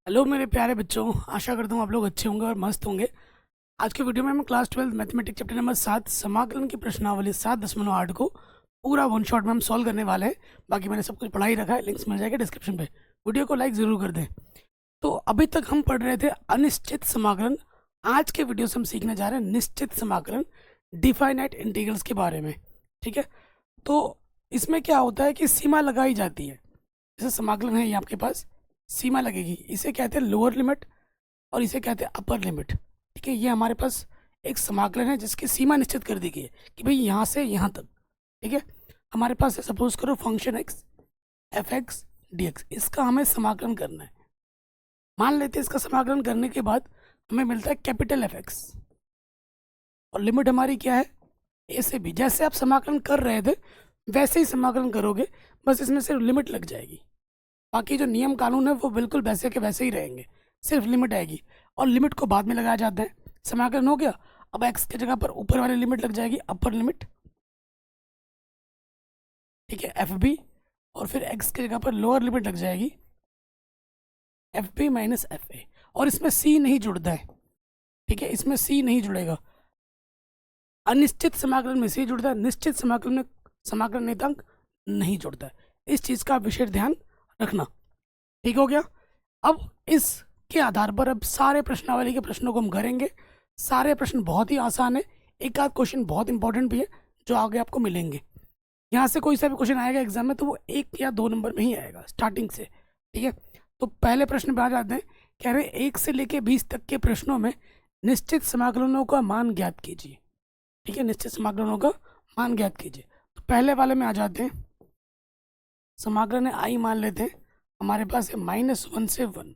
Hello मेरे प्यारे बच्चों, आशा करता हूँ आप लोग अच्छे होंगे और मस्त होंगे। आज के वीडियो में हम क्लास 12 मैथमेटिक्स चैप्टर नंबर 7 समाकलन की प्रश्नावली 7.8 को पूरा वन शॉट में हम सॉल्व करने वाले हैं। बाकी मैंने सब कुछ पढ़ा ही रखा है, लिंक्स मिल जाएगा डिस्क्रिप्शन पे। वीडियो को लाइक ज़रूर कर दें। तो अभी तक हम पढ़ रहे थे अनिश्चित समाकलन। आज के वीडियो से हम सीखने जा रहे हैं निश्चित समाकलन, डिफाइनाइट इंटीग्रल्स के बारे में। ठीक है, तो इसमें क्या होता है कि सीमा लगाई जाती है। जैसे समाकलन है ये आपके पास, सीमा लगेगी, इसे कहते हैं लोअर लिमिट और इसे कहते हैं अपर लिमिट। ठीक है, ये हमारे पास एक समाकलन है जिसकी सीमा निश्चित कर दी गई है कि भाई यहाँ से यहाँ तक। ठीक है, हमारे पास सपोज करो function x F x D x, इसका हमें समाकलन करना है। मान लेते हैं इसका समाकलन करने के बाद हमें मिलता है कैपिटल एफ एक्स, और लिमिट हमारी क्या है, ए से बी। जैसे आप समाकलन कर रहे थे वैसे ही समाकलन करोगे, बस इसमें सिर्फ लिमिट लग जाएगी। बाकी जो नियम कानून है वो बिल्कुल वैसे के वैसे ही रहेंगे, सिर्फ लिमिट आएगी। और लिमिट को बाद में लगाया जाता है। समाकलन हो गया, अब एक्स की जगह पर ऊपर वाली लिमिट लग जाएगी, अपर लिमिट। ठीक है, एफ बी, और फिर एक्स की जगह पर लोअर लिमिट लग जाएगी, F B minus F A. और इसमें सी नहीं जुड़ता है। ठीक है, इसमें सी नहीं जुड़ेगा। अनिश्चित समाकलन में सी जुड़ता है, निश्चित समाकलन में समाकलन नियतांक नहीं जुड़ता है। इस चीज़ का विशेष ध्यान रखना। ठीक हो गया। अब इसके आधार पर अब सारे प्रश्नावली के प्रश्नों को हम करेंगे। सारे प्रश्न बहुत ही आसान है, एक आध क्वेश्चन बहुत इंपॉर्टेंट भी है जो आगे आपको मिलेंगे। यहाँ से कोई सा भी क्वेश्चन आएगा एग्जाम में तो वो 1 या 2 नंबर में ही आएगा स्टार्टिंग से। ठीक है, तो पहले प्रश्न पे आ जाते हैं। कह रहे 1 से लेके 20 तक के प्रश्नों में निश्चित समाकलनों का मान ज्ञात कीजिए। ठीक है, निश्चित समाकलनों का मान ज्ञात कीजिए। तो पहले वाले में आ जाते हैं। समाकलन है आई, मान लेते हैं हमारे पास है -1 से 1,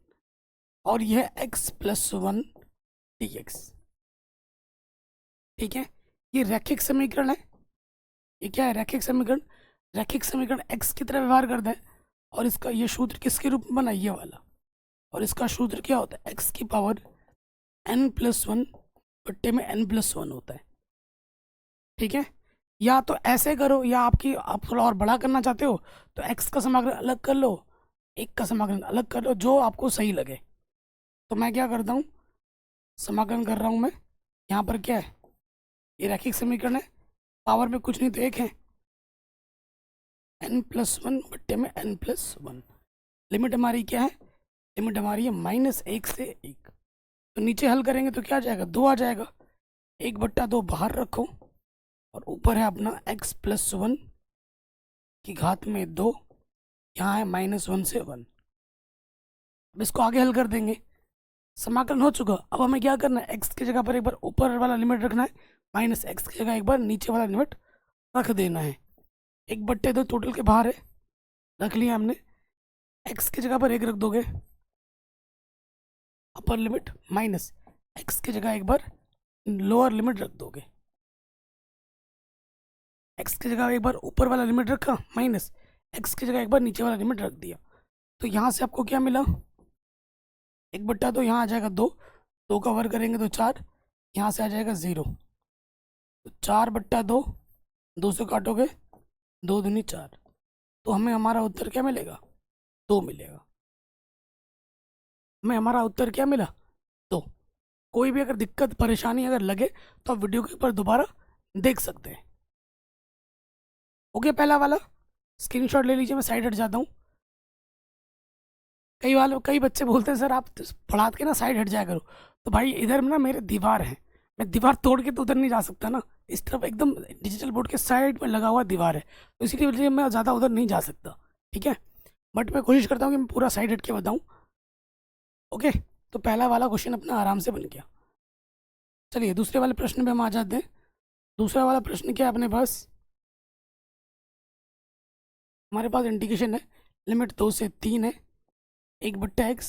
और यह x प्लस 1 डी एक्स। ठीक है, ये रैखिक समीकरण है। ये क्या है, रैखिक समीकरण। रैखिक समीकरण x की तरह व्यवहार करता है, और इसका ये सूत्र किसके रूप में बना, ये वाला। और इसका सूत्र क्या होता है, x की पावर n+1 बट्टे में n+1 होता है। ठीक है, या तो ऐसे करो, या आप थोड़ा और बड़ा करना चाहते हो तो x का समाकलन अलग कर लो, एक का समाकलन अलग कर लो, जो आपको सही लगे। तो मैं क्या करता हूँ, समाकलन कर रहा हूँ मैं। यहाँ पर क्या है, ये रैखिक समीकरण है, पावर में कुछ नहीं तो एक है, n+1 बट्टे में n+1। लिमिट हमारी क्या है, लिमिट हमारी है -1 से 1। तो नीचे हल करेंगे तो क्या आ जाएगा, 2 आ जाएगा। 1/2 बाहर रखो, और ऊपर है अपना x+1 की घात में 2, यहाँ है -1 से 1। अब इसको आगे हल कर देंगे। समाकलन हो चुका, अब हमें क्या करना है, x की जगह पर एक बार ऊपर वाला लिमिट रखना है, -x की जगह एक बार नीचे वाला लिमिट रख देना है। 1/2 टोटल के बाहर है, रख लिया हमने। x की जगह पर 1 रख दोगे, अपर लिमिट, माइनस x की जगह एक बार लोअर लिमिट रख दोगे। x की जगह एक बार ऊपर वाला लिमिट रखा, माइनस x की जगह एक बार नीचे वाला लिमिट रख दिया। तो यहाँ से आपको क्या मिला, 1/2 यहाँ आ जाएगा 2, 2 का वर्ग करेंगे तो 4, यहाँ से आ जाएगा 0। तो 4/2, 2 से काटोगे 2 दूनी 4, तो हमें हमारा उत्तर क्या मिलेगा, 2 मिलेगा। हमें हमारा उत्तर क्या मिला, 2। कोई भी अगर दिक्कत परेशानी अगर लगे तो आप वीडियो के ऊपर दोबारा देख सकते हैं। ओके, पहला वाला स्क्रीनशॉट ले लीजिए, मैं साइड हट जाता हूँ। कई बच्चे बोलते हैं सर आप पढ़ा के ना साइड हट जाया करो। तो भाई इधर ना मेरे दीवार है, मैं दीवार तोड़ के तो उधर नहीं जा सकता ना। इस तरफ एकदम डिजिटल बोर्ड के साइड में लगा हुआ दीवार है, तो इसीलिए मैं ज़्यादा उधर नहीं जा सकता। ठीक है, बट मैं कोशिश करता हूँ कि मैं पूरा साइड हट के बताऊँ। ओके, तो पहला वाला क्वेश्चन अपना आराम से बन गया। चलिए दूसरे वाले प्रश्न पे हम आ जाते हैं। दूसरा वाला प्रश्न क्या है अपने पास, हमारे पास इंटीग्रेशन है, लिमिट 2 से 3 है, 1/x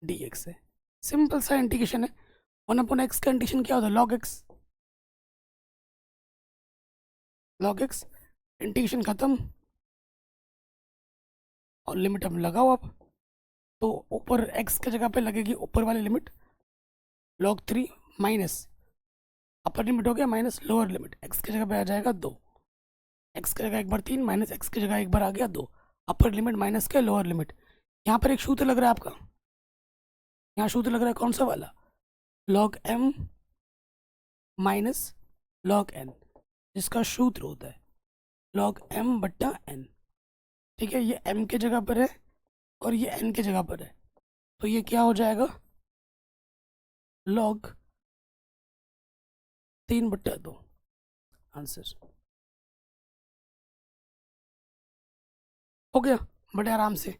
dx है। सिंपल सा इंटीग्रेशन है। 1/x का इंटीग्रेशन क्या होता है, log x। log x, integration खत्म, और लिमिट अब लगाओ। अब तो ऊपर x की जगह पे लगेगी ऊपर वाली limit log 3 minus upper limit हो गया माइनस लोअर लिमिट, x की जगह पे आ जाएगा 2। x की जगह एक बार 3 माइनस x की जगह एक बार आ गया 2, अपर लिमिट माइनस के लोअर लिमिट। यहाँ पर एक सूत्र लग रहा है आपका, यहाँ सूत्र लग रहा है कौन सा वाला, log m minus log n, जिसका सूत्र होता है log m बट्टा n। ठीक है, ये m के जगह पर है और ये n के जगह पर है, तो ये क्या हो जाएगा, log 3/2 आंसर। हो गया बड़े आराम से।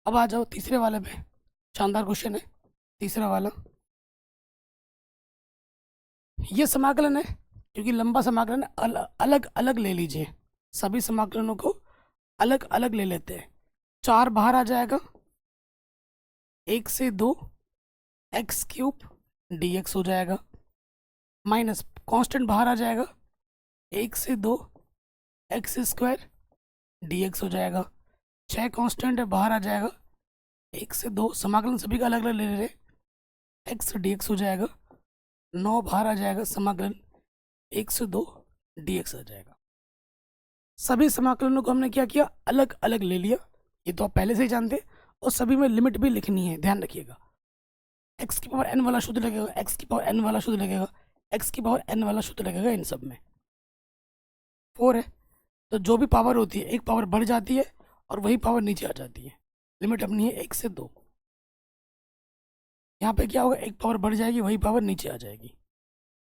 अब आ जाओ तीसरे वाले पे, शानदार क्वेश्चन है तीसरा वाला। ये समाकलन है, क्योंकि लंबा समाकलन अलग अलग ले लीजिए, सभी समाकलनों को अलग अलग ले लेते हैं। 4 बाहर आ जाएगा, 1 से 2 x³ dx हो जाएगा, माइनस कांस्टेंट बाहर आ जाएगा, 1 से 2 x² dx हो जाएगा। 6 कांस्टेंट है बाहर आ जाएगा, 1 से 2 समाकलन सभी का अलग अलग ले रहे, x dx हो जाएगा। 9 बाहर आ जाएगा, समाकलन 1 से 2 dx आ जाएगा। सभी समाकलनों को हमने क्या किया, अलग अलग ले लिया, ये तो आप पहले से ही जानते हैं, और सभी में लिमिट भी लिखनी है, ध्यान रखिएगा। x की पावर n वाला शुद्ध लगेगा, x की पावर n वाला शुद्ध लगेगा, x की पावर n वाला शुद्ध लगेगा, इन सब में 4 है, तो जो भी पावर होती है एक पावर बढ़ जाती है और वही पावर नीचे आ जाती है। लिमिट अपनी है 1 से 2। यहाँ पे क्या होगा, एक पावर बढ़ जाएगी वही पावर नीचे आ जाएगी।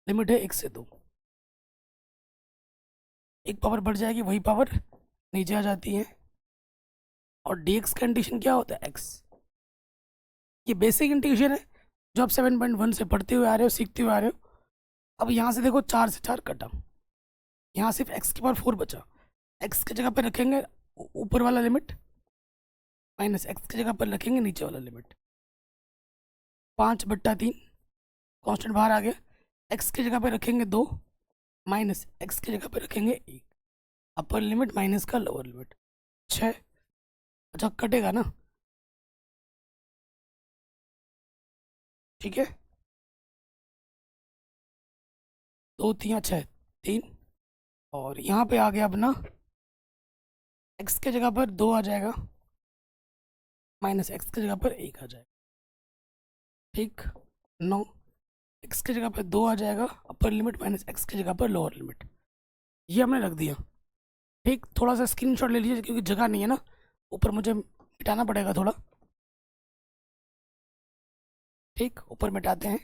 लिमिट है 1 से 2, एक पावर बढ़ जाएगी वही पावर नीचे आ जाती है। और dx कंडीशन क्या होता है, x। ये बेसिक इंटीग्रेशन है जो आप 7.1 से पढ़ते हुए आ रहे हो, सीखते हुए आ रहे हो। अब यहाँ से देखो 4 से 4 कटा, यहाँ सिर्फ x की पावर 4 बचा, x की जगह पर रखेंगे ऊपर वाला लिमिट, माइनस x की जगह पर रखेंगे नीचे वाला लिमिट। 5/3 कांस्टेंट बाहर आ गया, x की जगह पर रखेंगे 2, माइनस x की जगह पर रखेंगे 1, अपर लिमिट माइनस का लोअर लिमिट 6। अच्छा कटेगा ना, ठीक है, 2 3 6 3, और यहाँ पे आ गया अपना x के जगह पर 2 आ जाएगा, माइनस x की जगह पर 1 आ जाएगा। ठीक, 9, x की जगह पर 2 आ जाएगा, अपर लिमिट माइनस x की जगह पर लोअर लिमिट, ये हमने रख दिया। ठीक, थोड़ा सा स्क्रीनशॉट ले लीजिए क्योंकि जगह नहीं है ना, ऊपर मुझे मिटाना पड़ेगा थोड़ा। ठीक, ऊपर मिटाते हैं।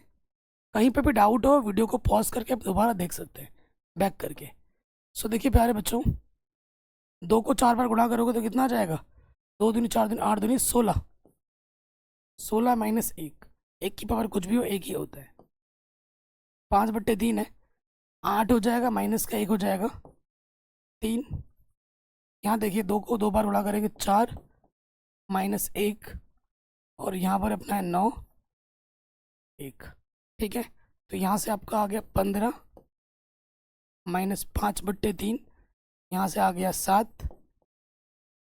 कहीं पे भी डाउट हो वीडियो को पॉज करके आप दोबारा देख सकते हैं बैक करके। सो देखिए प्यारे बच्चों, 2 को 4 बार गुणा करोगे तो कितना आ जाएगा, 2 दूनी 4 दूनी 8 दूनी 16, 16 माइनस 1, 1 की पावर कुछ भी हो 1 ही होता है। 5/3 है, 8 हो जाएगा, माइनस का 1 हो जाएगा 3। यहाँ देखिए 2 को 2 बार गुणा करेंगे 4 माइनस 1, और यहाँ पर अपना है 9 1। ठीक है, तो यहाँ से आपका आ गया 15 माइनस 5/3, यहाँ से आ गया 7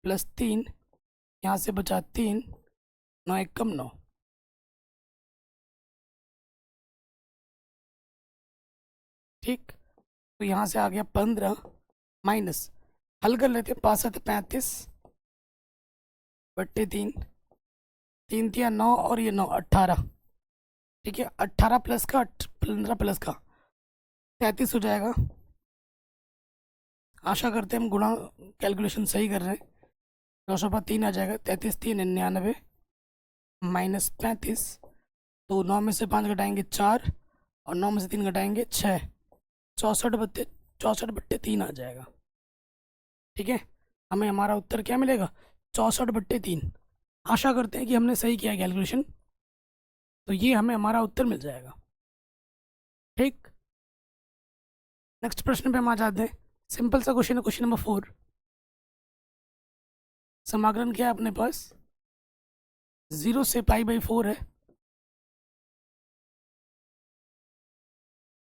प्लस 3, यहाँ से बचा 3, 9 1 कम 9। ठीक, तो यहाँ से आ गया 15 माइनस, हल कर लेते हैं, 5 7 35/3, 3 3 9 और ये 9 18। ठीक है, 18 प्लस का 15 प्लस का 33 हो जाएगा। आशा करते हैं हम गुणा कैलकुलेशन सही कर रहे हैं। 9/3 आ जाएगा, 33 3 99 माइनस 35, तो 9 में से 5 घटाएंगे 4 और 9 में से 3 घटाएंगे 6, 64/3 आ जाएगा। ठीक है, हमें हमारा उत्तर क्या मिलेगा, 64/3। आशा करते हैं कि हमने सही किया कैलकुलेशन, तो ये हमें हमारा उत्तर मिल जाएगा। ठीक, नेक्स्ट प्रश्न पे हम आ जाते हैं। सिंपल सा क्वेश्चन है, क्वेश्चन नंबर 4। समाकलन क्या है अपने पास, 0 से π/4 है,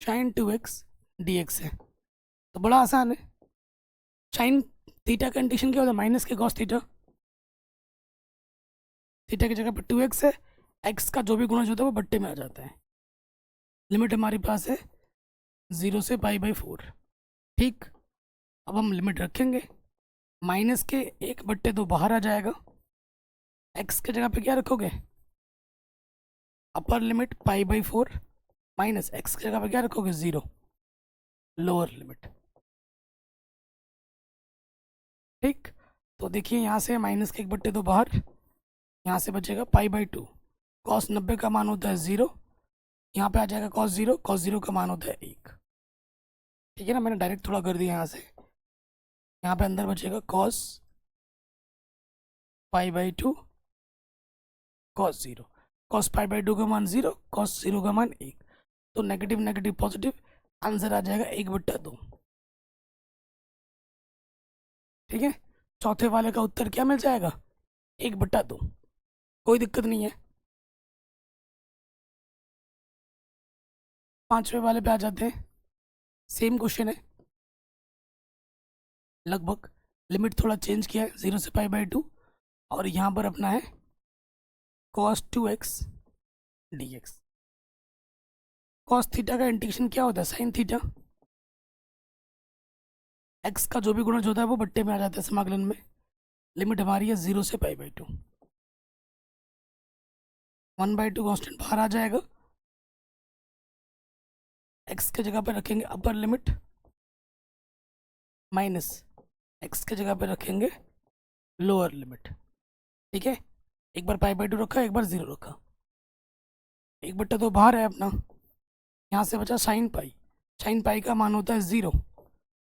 sin 2x dx है, तो बड़ा आसान है। sin थीटा का कंडीशन क्या होता है, माइनस के cos थीटा, थीटा की जगह पर 2x है, x का जो भी गुणज होता है वो बट्टे में आ जाता है। लिमिट हमारे पास है 0 से π/4। ठीक, अब हम लिमिट रखेंगे, माइनस के 1/2 बाहर आ जाएगा, x की जगह पे क्या रखोगे, upper limit pi by 4 minus x की जगह पे क्या रखोगे 0, लोअर लिमिट। ठीक, तो देखिए यहाँ से माइनस के 1/2 तो बाहर, यहाँ से बचेगा पाई बाई 2। कॉस 90 का मान होता है 0, यहाँ पे आ जाएगा कॉस 0 का मान होता है 1। ठीक है ना, मैंने डायरेक्ट थोड़ा कर दिया यहाँ से। यहाँ पे अंदर बचेगा cos pi by 2 cos 0। Cos pi by 2 का मान 0, कॉस 0 का मान 1। तो नेगेटिव नेगेटिव पॉजिटिव, आंसर आ जाएगा 1/2। ठीक है, चौथे वाले का उत्तर क्या मिल जाएगा 1/2। कोई दिक्कत नहीं है। पांचवे वाले पे आ जाते हैं। सेम क्वेश्चन है लगभग, लिमिट थोड़ा चेंज किया है 0 से पाई बाई 2, और यहाँ पर अपना है cos 2x dx। cos theta का इंटीग्रेशन क्या होता है साइन थीटा। x का जो भी गुणज होता है वो बट्टे में आ जाता है समाकलन में। लिमिट हमारी है 0 से पाई बाई 2, 1/2 कॉन्स्टेंट बाहर आ जाएगा। x के जगह पे रखेंगे अपर लिमिट माइनस x के जगह पे रखेंगे लोअर लिमिट। ठीक है, एक बार पाई बाई 2 रखा, एक बार 0 रखा, 1/2 तो बाहर है अपना। यहाँ से बचा साइन पाई का मान होता है 0,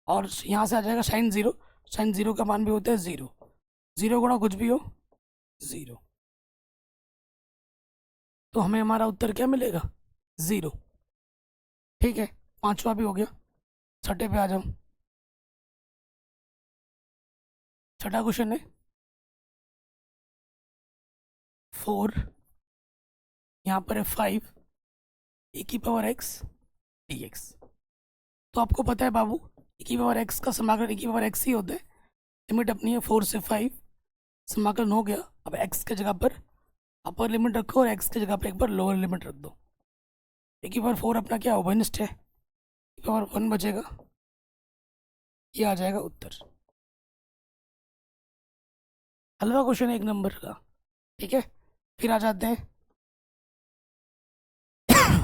और यहाँ से आ जाएगा साइन 0 का मान भी होता है 0। 0 गुणा कुछ भी हो 0, तो हमें हमारा उत्तर क्या मिलेगा 0। ठीक है, पांचवा भी हो गया। छठे पे आ जाओ। छठा क्वेश्चन है 4, यहाँ पर है 5 e की पावर x dx। तो आपको पता है बाबू, e की पावर x का समाकलन e की पावर x ही होता है। लिमिट अपनी है 4 से 5, समाकलन हो गया। अब x के जगह पर अपर लिमिट रखो और x की जगह पर एक बार लोअर लिमिट रख दो। e की पावर 4 अपना क्या ओवेनिस्ट है, e की पावर 1 बचेगा, ये आ जाएगा उत्तर। हलवा क्वेश्चन है 1 नंबर का। ठीक है, फिर आ जाते हैं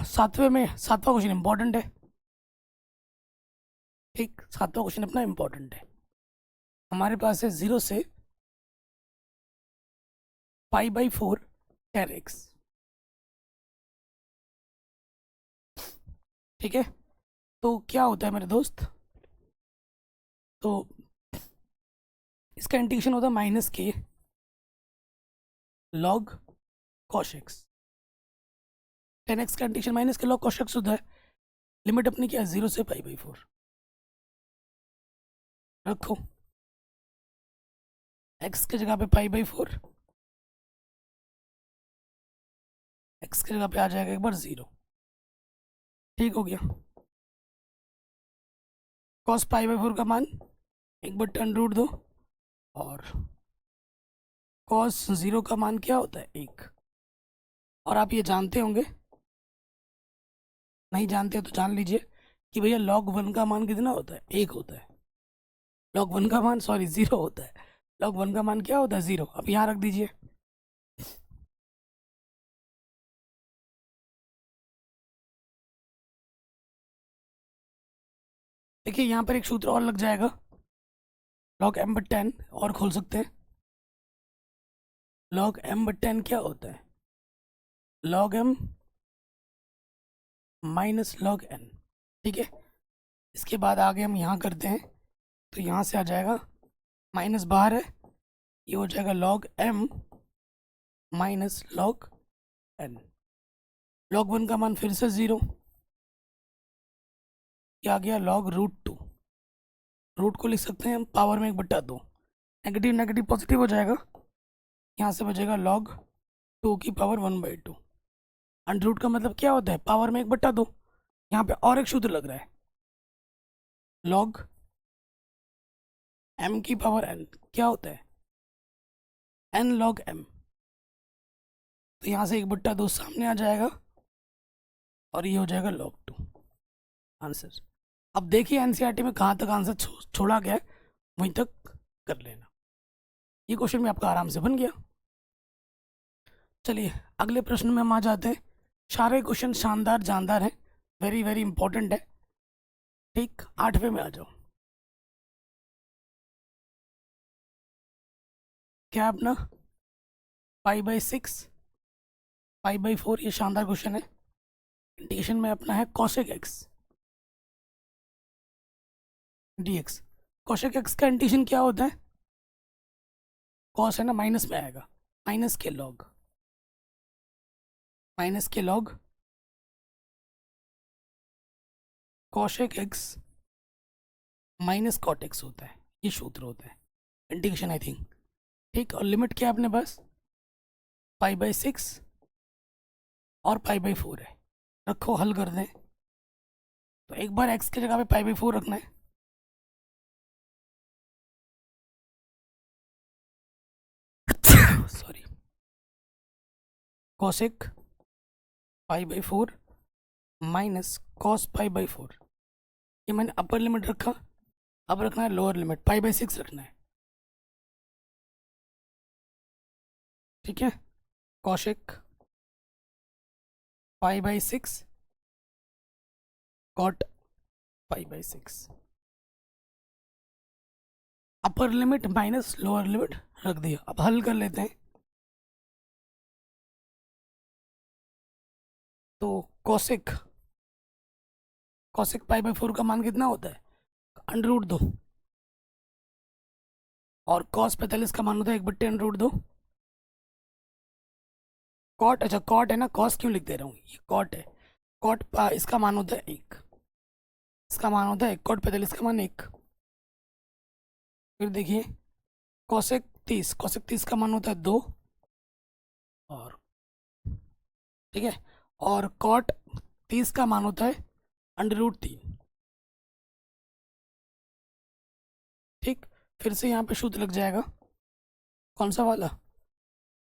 सातवें में। सातवां क्वेश्चन इंपॉर्टेंट है। ठीक, सातवां क्वेश्चन अपना इंपॉर्टेंट है। हमारे पास है 0 से पाई बाई 4 tan x। ठीक है, तो क्या होता है मेरे दोस्त, तो इसका इंटीग्रेशन होता है माइनस के log cos x. Ten x का इंटीग्रेशन माइनस के लॉग कॉस एक्स होता है। लिमिट अपनी क्या है 0 से पाई बाई 4। रखो x की जगह पे पाई बाई 4, x की जगह पे आ जाएगा एक बार 0। ठीक हो गया। कॉस पाई बाई 4 का मान 1/√2, और कॉस 0 का मान क्या होता है 1। और आप ये जानते होंगे, नहीं जानते तो जान लीजिए कि भैया log 1 का मान कितना होता है 1 होता है। log 1 का मान 0 होता है। log 1 का मान क्या होता है 0। अब यहाँ रख दीजिए। देखिए यहाँ पर एक सूत्र और लग जाएगा, log m/10 और खोल सकते हैं। log m/10 क्या होता है log m minus log n। ठीक है, इसके बाद आगे हम यहाँ करते हैं, तो यहाँ से आ जाएगा माइनस बाहर है, ये हो जाएगा log m minus log n। log 1 का मान फिर से 0, ये आ गया log√2। रूट को लिख सकते हैं हम पावर में 1/2। नेगेटिव नेगेटिव पॉजिटिव हो जाएगा, यहाँ से बचेगा log 2 की पावर 1/2। अंडर रूट का मतलब क्या होता है पावर में 1/2। यहाँ पे और एक सूत्र लग रहा है log m की पावर n, क्या होता है n log m। तो यहाँ से 1/2 सामने आ जाएगा, और ये हो जाएगा log 2 आंसर। अब देखिए एनसीईआरटी में कहाँ तक आंसर छोड़ा गया है, वहीं तक कर लेना। ये क्वेश्चन भी आपका आराम से बन गया। चलिए अगले प्रश्न में हम आ जाते हैं। सारे क्वेश्चन शानदार जानदार हैं, वेरी वेरी इंपॉर्टेंट है। ठीक, 8वें में आ जाओ। क्या अपना 5/6 5/4, ये शानदार क्वेश्चन है। इंटीग्रेशन में अपना है cosec x dx। cosec x का इंटीग्रेशन क्या होता है? कॉस है ना, माइनस में आएगा, माइनस के लॉग, माइनस के log cosec x minus cot x होता है, ये सूत्र होता है इंटीग्रेशन आई थिंक। ठीक, और लिमिट क्या है अपने पास? 5/6 और 5/4 है। रखो, हल कर दें। तो एक बार x की जगह पे 5/4 रखना है। सॉरी, cosec 5/4 माइनस cos 5/4, ये मैंने अपर लिमिट रखा। अब रखना है लोअर लिमिट, 5/6 रखना है। ठीक है, cosec 5/6 cot 5/6, अपर लिमिट माइनस लोअर लिमिट रख दिया। अब हल कर लेते हैं। तो cosec cosec 5/4 का मान कितना होता है? √2। और cos 45 का मान होता है 1/√2। कॉट, अच्छा कॉट है ना, cos क्यों लिख दे रहा हूँ, ये कॉट है। कॉट इसका मान होता है 1, इसका मान होता है 1, cot 45 का मान 1। फिर देखिए cosec 30 का मान होता है 2। और ठीक है, और cot 30 का मान होता है √3। ठीक, फिर से यहाँ पे सूत्र लग जाएगा, कौन सा वाला?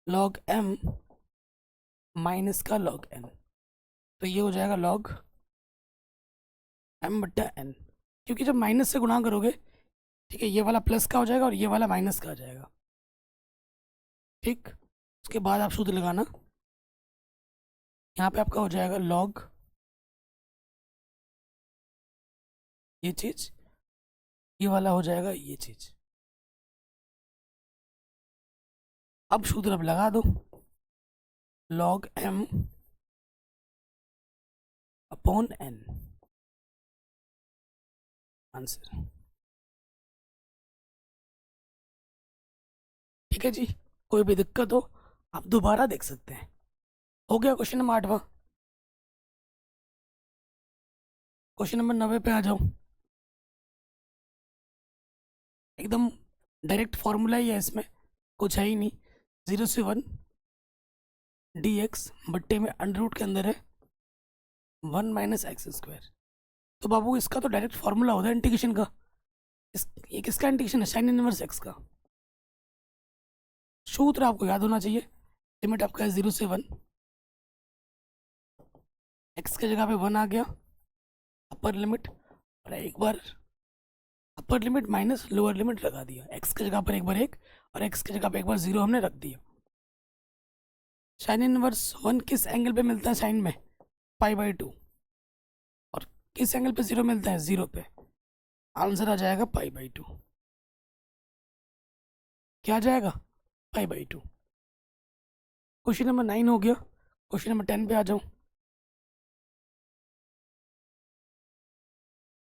log m माइनस का log n। तो ये हो जाएगा log m/n, क्योंकि जब माइनस से गुणा करोगे, ठीक है, ये वाला प्लस का हो जाएगा और ये वाला माइनस का आ जाएगा। ठीक, उसके बाद आप सूत्र लगाना, यहाँ पे आपका हो जाएगा log ये चीज, ये वाला हो जाएगा ये चीज। अब सूत्र अब लगा दो, log m upon n, answer. ठीक है जी, कोई भी दिक्कत हो आप दोबारा देख सकते हैं। हो गया क्वेश्चन नंबर 8वां। क्वेश्चन नंबर 90 पे आ जाओ। एकदम डायरेक्ट फॉर्मूला ही है, इसमें कुछ है ही नहीं। 0 से 1 dx बट्टे में अंडर के अंदर है 1 माइनस x²। तो बाबू इसका तो डायरेक्ट फॉर्मूला होता है इंटीग्रेशन का। ये किसका इंटीग्रेशन है? साइन इनवर्स x का। सूत्र आपको याद होना चाहिए। लिमिट आपका है 0 से 1, x की जगह पे 1 आ गया, अपर लिमिट, और एक बार upper limit minus lower limit लगा दिया। x की जगह पर एक बार 1 और x की जगह पर एक बार 0 हमने रख दिया। साइन इनवर्स 1 किस एंगल पे मिलता है? साइन में π/2। और किस एंगल पे 0 मिलता है? 0 पे। आंसर आ जाएगा π/2। क्या आ जाएगा? π/2। क्वेश्चन नंबर 9 हो गया। क्वेश्चन नंबर 10 पे आ जाओ।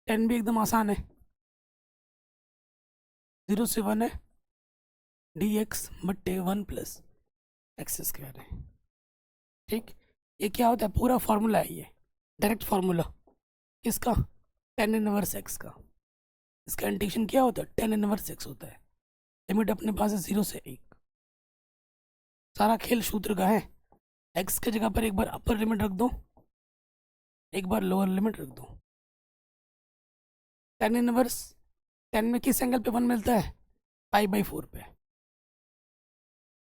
10 भी एकदम आसान है। 0 से 1 है dx बट्टे 1 प्लस x² है। ठीक, ये क्या होता है? पूरा फार्मूला है ये, डायरेक्ट फार्मूला। किसका? tan इनवर्स x का। इसका इंटीग्रेशन क्या होता है? tan इनवर्स x होता है। लिमिट अपने पास है 0 से 1। सारा खेल सूत्र का है। x की जगह पर एक बार अपर लिमिट रख दो, एक बार लोअर लिमिट रख दो। tan इनवर्स 10 में किस एंगल पे 1 मिलता है? π/4 पे।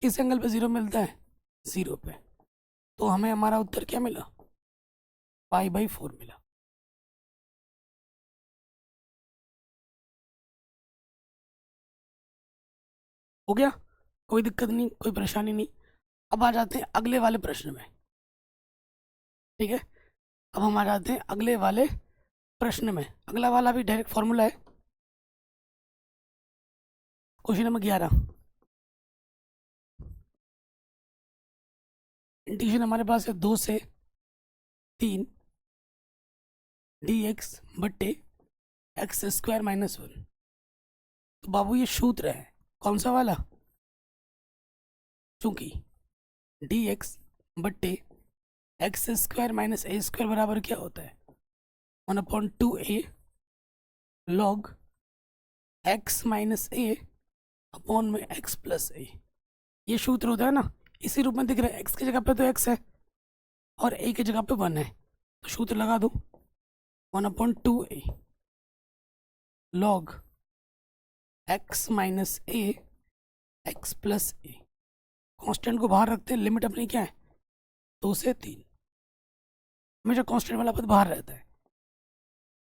किस एंगल पे 0 मिलता है? 0 पे। तो हमें हमारा उत्तर क्या मिला? π/4 मिला। हो गया, कोई दिक्कत नहीं, कोई परेशानी नहीं। अब आ जाते हैं अगले वाले प्रश्न में। ठीक है, अब हम आ जाते हैं अगले वाले प्रश्न में। अगला वाला भी डायरेक्ट फॉर्मूला है। Question number 11। इंटीग्रेशन हमारे पास है 2 से 3 dx बट्टे एक्स स्क्वायर माइनस 1। तो बाबू ये सूत्र है कौन सा वाला, चूंकि dx बट्टे एक्स स्क्वायर माइनस ए स्क्वायर बराबर क्या होता है, 1/2a लॉग एक्स माइनस ए अपॉन में एक्स प्लस ए। ये सूत्र होता है ना, इसी रूप में दिख रहा है। एक्स की जगह पे तो एक्स है और ए की जगह पे 1 है, तो सूत्र लगा दो 1/2a लॉग एक्स माइनस ए एक्स प्लस ए। कॉन्स्टेंट को बाहर रखते हैं, लिमिट अपनी क्या है 2 से 3। हमेशा कॉन्स्टेंट वाला पद बाहर रहता है।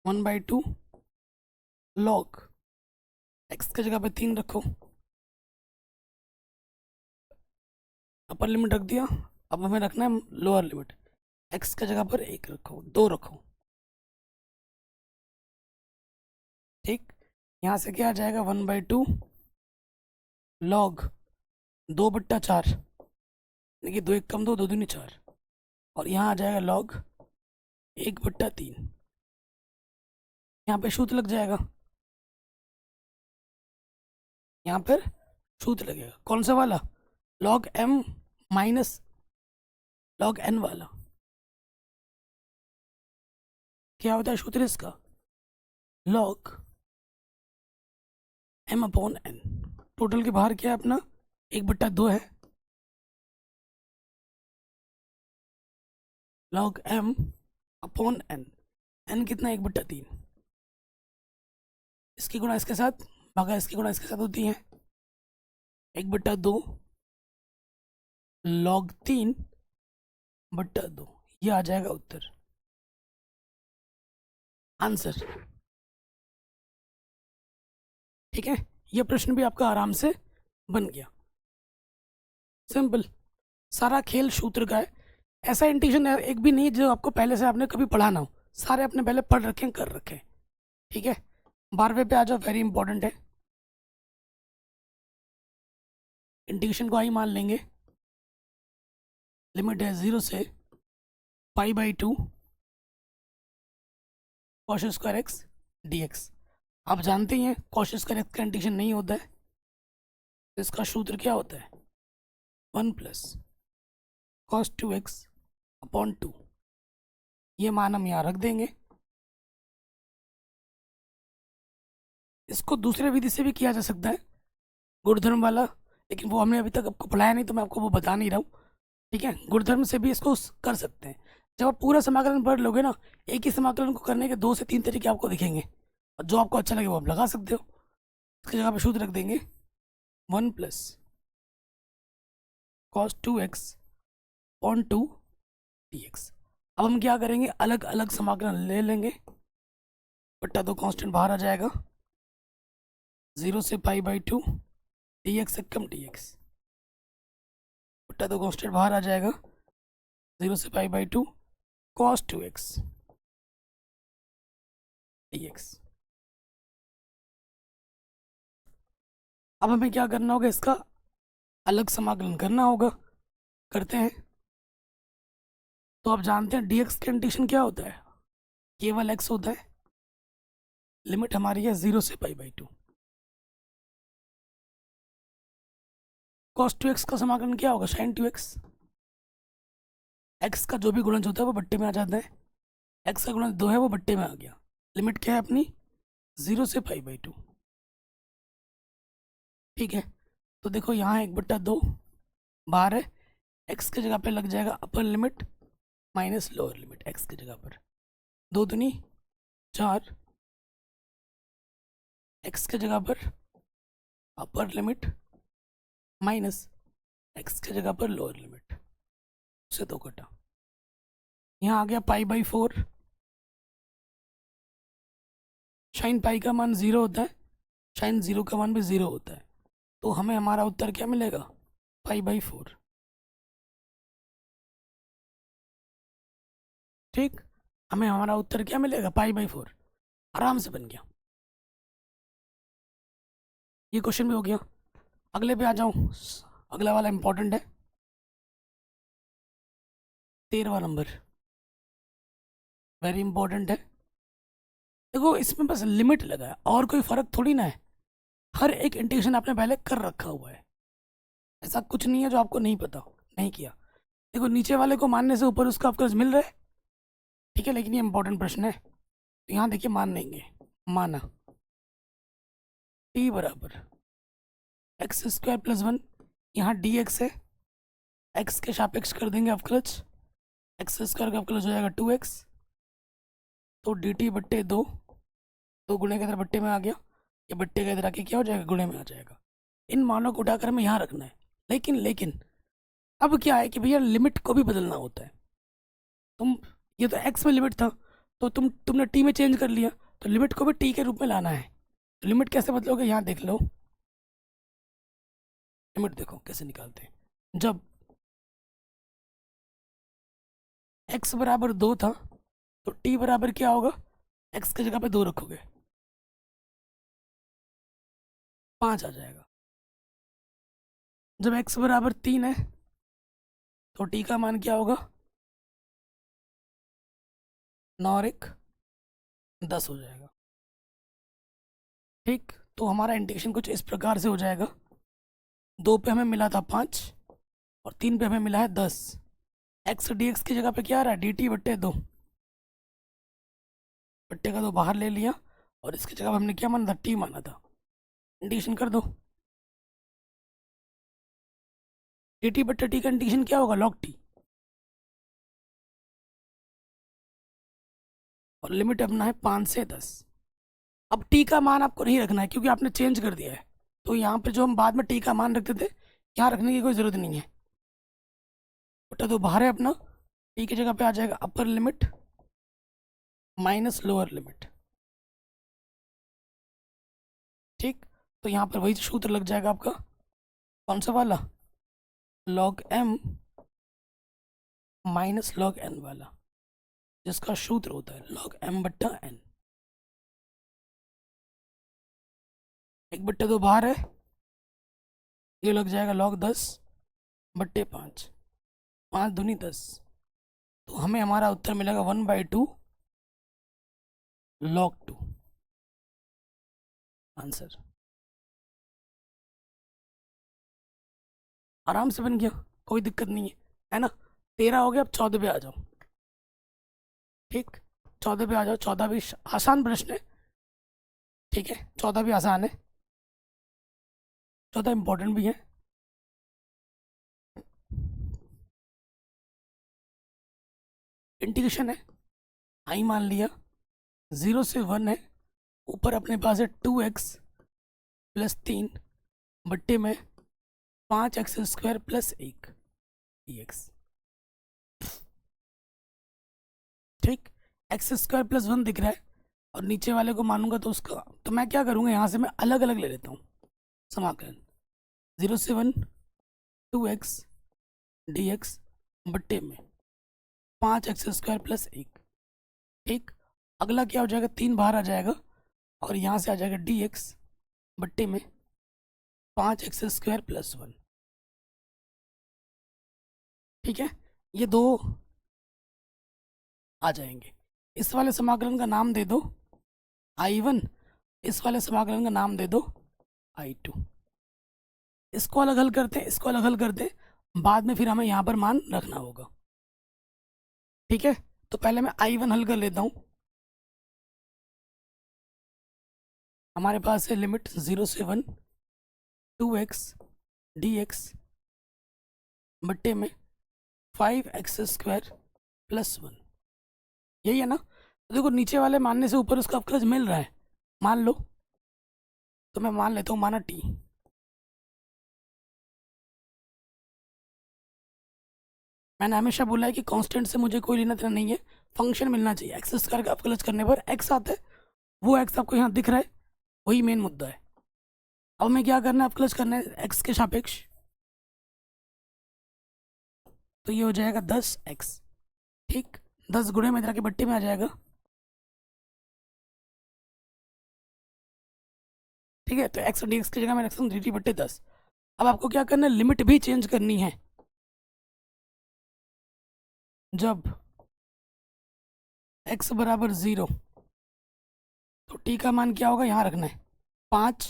1/2 लॉग एक्स की जगह पे 3 रखो, अपर लिमिट रख दिया। अब हमें रखना है लोअर लिमिट, एक्स की जगह पर 1 रखो, 2 रखो। ठीक, यहाँ से क्या आ जाएगा 1/2 लॉग 2/4, देखिए 2 1 कम 2, 2 दूनी 4, और यहाँ आ जाएगा लॉग 1/3। यहाँ पे सूत्र लग जाएगा, यहाँ पर सूत्र लगेगा कौन सा वाला, log m minus log n वाला। क्या होता है सूत्र इसका, log m upon n। Total के बाहर क्या है अपना 1/2 है, log m upon n। n कितना 1/3, इसकी गुणा इसके साथ भागा इसकी गुणा इसके साथ होती है 1/2 लॉग 3/2। ये आ जाएगा उत्तर, आंसर। ठीक है, ये प्रश्न भी आपका आराम से बन गया। सिंपल, सारा खेल सूत्र का है। ऐसा इंटीग्रेशन एक भी नहीं है जो आपको पहले से आपने कभी पढ़ा ना हो, सारे आपने पहले पढ़ रखे हैं, कर रखे हैं। ठीक है, 12वें पे आ जाओ, वेरी इंपॉर्टेंट है। इंटीग्रेशन को आई मान लेंगे, लिमिट है 0 से π/2 कॉस स्क्वायर एक्स dx। आप जानते ही हैं कॉस स्क्वायर एक्स का इंटीग्रेशन नहीं होता है, तो इसका सूत्र क्या होता है 1 प्लस cos 2x अपॉन 2। ये मान हम यहाँ रख देंगे। इसको दूसरे विधि से भी किया जा सकता है, गुणधर्म वाला, लेकिन वो हमने अभी तक आपको पढ़ाया नहीं, तो मैं आपको वो बता नहीं रहा हूँ। ठीक है, गुणधर्म से भी इसको कर सकते हैं। जब आप पूरा समाकलन पढ़ लोगे ना, एक ही समाकलन को करने के 2 से 3 तरीके आपको दिखेंगे, और जो आपको अच्छा लगे वो आप लगा सकते हो। इसकी जगह पे सूत्र रख देंगे 1 plus cos 2x on 2 dx। अब हम क्या करेंगे, अलग अलग समाकलन ले लेंगे, बट्टा 2 कांस्टेंट बाहर आ जाएगा, 0 से π/2 dx से कम dx, बट्टा 2 कांस्टेंट बाहर आ जाएगा, 0 से π/2 cos 2x dx। अब हमें क्या करना होगा, इसका अलग समाकलन करना होगा, करते हैं। तो आप जानते हैं dx का इंटीग्रेशन क्या होता है, केवल x होता है। लिमिट हमारी है 0 से π/2। cos 2x का समाकलन क्या होगा, sin 2x। x का जो भी गुणज होता है वो बट्टे में आ जाता है, x का गुणज 2 है वो बट्टे में आ गया। लिमिट क्या है अपनी 0 से π/2। ठीक है, तो देखो यहाँ 1/2 बाहर है, x की जगह पे लग जाएगा अपर limit minus lower limit. x की जगह पर 2 दूनी 4, x की जगह पर अपर लिमिट माइनस x की जगह पर लोअर लिमिट, उसे 2 कटा। यहाँ आ गया π/4। साइन पाई का मान 0 होता है, साइन 0 का मान भी 0 होता है, तो हमें हमारा उत्तर क्या मिलेगा π/4। ठीक, हमें हमारा उत्तर क्या मिलेगा, पाई/4। आराम से बन गया, ये क्वेश्चन भी हो गया। अगले पे आ जाऊं, अगला वाला इंपॉर्टेंट है, 13वां नंबर, वेरी इंपॉर्टेंट है। देखो इसमें बस लिमिट लगा है और कोई फर्क थोड़ी ना है, हर एक इंटीग्रेशन आपने पहले कर रखा हुआ है, ऐसा कुछ नहीं है जो आपको नहीं पता, नहीं किया। देखो नीचे वाले को मानने से ऊपर उसका आपका मिल रहा है, ठीक है, लेकिन ये इंपॉर्टेंट प्रश्न है, तो यहाँ देखिए मान लेंगे, माना t बराबर x² + 1, यहाँ dx है, x के सापेक्ष कर देंगे अवकलज, x² का अवकलज हो जाएगा 2x, तो dt/2, 2 गुणे के इधर बट्टे में आ गया, ये बट्टे का इधर आके क्या हो जाएगा, गुणे में आ जाएगा। इन मानों को उठाकर हमें यहाँ रखना है, लेकिन अब क्या है कि भैया लिमिट को भी बदलना होता है। तुम, ये तो x में लिमिट था, तो तुमने t में चेंज कर लिया, तो लिमिट को भी t के रूप में लाना है। तो लिमिट कैसे बदलोगे, यहाँ देख लो, लिमिट देखो कैसे निकालते हैं। जब x बराबर 2 था, तो t बराबर क्या होगा, x की जगह पे 2 रखोगे, 5 आ जाएगा। जब x बराबर 3 है, तो t का मान क्या होगा, 9 और 1 10 हो जाएगा। ठीक, तो हमारा इंटीग्रेशन कुछ इस प्रकार से हो जाएगा, 2 पे हमें मिला था 5 और 3 पे हमें मिला है 10, x dx की जगह पे क्या आ रहा है, dt/2, बट्टे का 2 बाहर ले लिया, और इसकी जगह पे हमने क्या माना था, t माना था, इंटीग्रेशन कर दो, dt/t का इंटीग्रेशन क्या होगा, log t, और लिमिट अपना है 5 से 10। अब t का मान आपको नहीं रखना है क्योंकि आपने चेंज कर दिया है, तो यहाँ पे जो हम बाद में t का मान रखते थे, यहाँ रखने की कोई ज़रूरत नहीं है, बट्टा 2 बाहर है अपना, t की जगह पे आ जाएगा अपर लिमिट माइनस लोअर लिमिट। ठीक, तो यहाँ पर वही सूत्र लग जाएगा आपका, कौन सा वाला, log m minus log n वाला, जिसका सूत्र होता है log m/n। 1/2 बाहर है, ये लग जाएगा log 10/5, 5 दूनी 10, तो हमें हमारा उत्तर मिलेगा 1/2 log 2, आंसर। आराम से बन गया, कोई दिक्कत नहीं है ना। 13 हो गया, अब 14 पे आ जाओ। ठीक, 14 पे आ जाओ, 14 भी आसान प्रश्न है, ठीक है, 14 भी आसान है, 14 इंपॉर्टेंट भी है। इंटीग्रेशन है, आई मान लिया, 0 से 1 है, ऊपर अपने पास है 2x + 3 बट्टे में 5x² + 1 dx। ठीक, x² + 1 दिख रहा है, और नीचे वाले को मानूंगा तो उसका, तो मैं क्या करूँगा, यहाँ से मैं अलग अलग ले लेता हूँ समाकलन, 0 से 1 2x dx बट्टे में 5x² + 1। ठीक, अगला क्या हो जाएगा, 3 बाहर आ जाएगा, और यहाँ से आ जाएगा dx बट्टे में 5x² + 1। ठीक है, ये दो आ जाएंगे। इस वाले समाकलन का नाम दे दो I1, इस वाले समाकलन का नाम दे दो I2। इसको अलग हल करते हैं, इसको अलग हल करते हैं, बाद में फिर हमें यहाँ पर मान रखना होगा। ठीक है, तो पहले मैं I1 हल कर लेता हूँ। हमारे पास है लिमिट 0 से 1 2x dx बट्टे में 5x² + 1, यही है ना। तो देखो नीचे वाले मानने से ऊपर उसका अवकलज मिल रहा है, मान लो, तो मैं मान लेता हूँ माना t। मैंने हमेशा बोला है कि कांस्टेंट से मुझे कोई लेना देना नहीं है, फंक्शन मिलना चाहिए। x² का अवकलज करने पर x आता है, वो x आपको यहाँ दिख रहा है, वही मेन मुद्दा है। अब हमें क्या करना है, अवकलज करना है x के सापेक्ष, तो ये हो जाएगा 10x। ठीक, 10 गुणे में इधर के बट्टे में आ जाएगा। ठीक है, तो एक्स डी एक्स की जगह मैं रख सकता हूँ डी टी बट्टे 10। अब आपको क्या करना है, लिमिट भी चेंज करनी है। जब x बराबर 0 तो t का मान क्या होगा, यहाँ रखना है 5,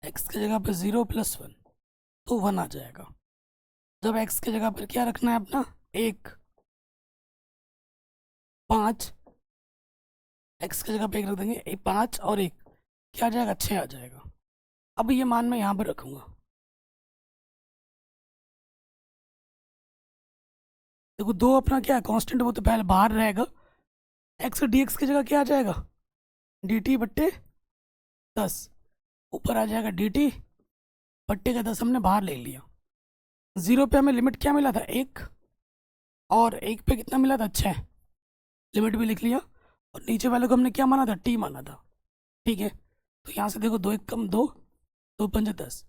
x की जगह पर 0 + 1 तो 1 आ जाएगा। जब x की जगह पर क्या रखना है अपना 1, 5, x की जगह पे 1 रख देंगे, 5 और 1 क्या आ जाएगा, 6 आ जाएगा। अब ये मान मैं यहाँ पर रखूँगा। देखो 2 अपना क्या है कांस्टेंट, वो तो पहले बाहर रहेगा। एक्स डी एक्स की जगह क्या आ जाएगा, डी टी बट्टे 10, ऊपर आ जाएगा डी टी बट्टे का 10 हमने बाहर ले लिया। 0 पे हमें लिमिट क्या मिला था 1, और 1 पे कितना मिला था 6, लिमिट भी लिख लिया। और नीचे वाले को हमने क्या माना था, टी माना था। ठीक है, तो यहाँ से देखो 2 1 कम 2, 2 5 10,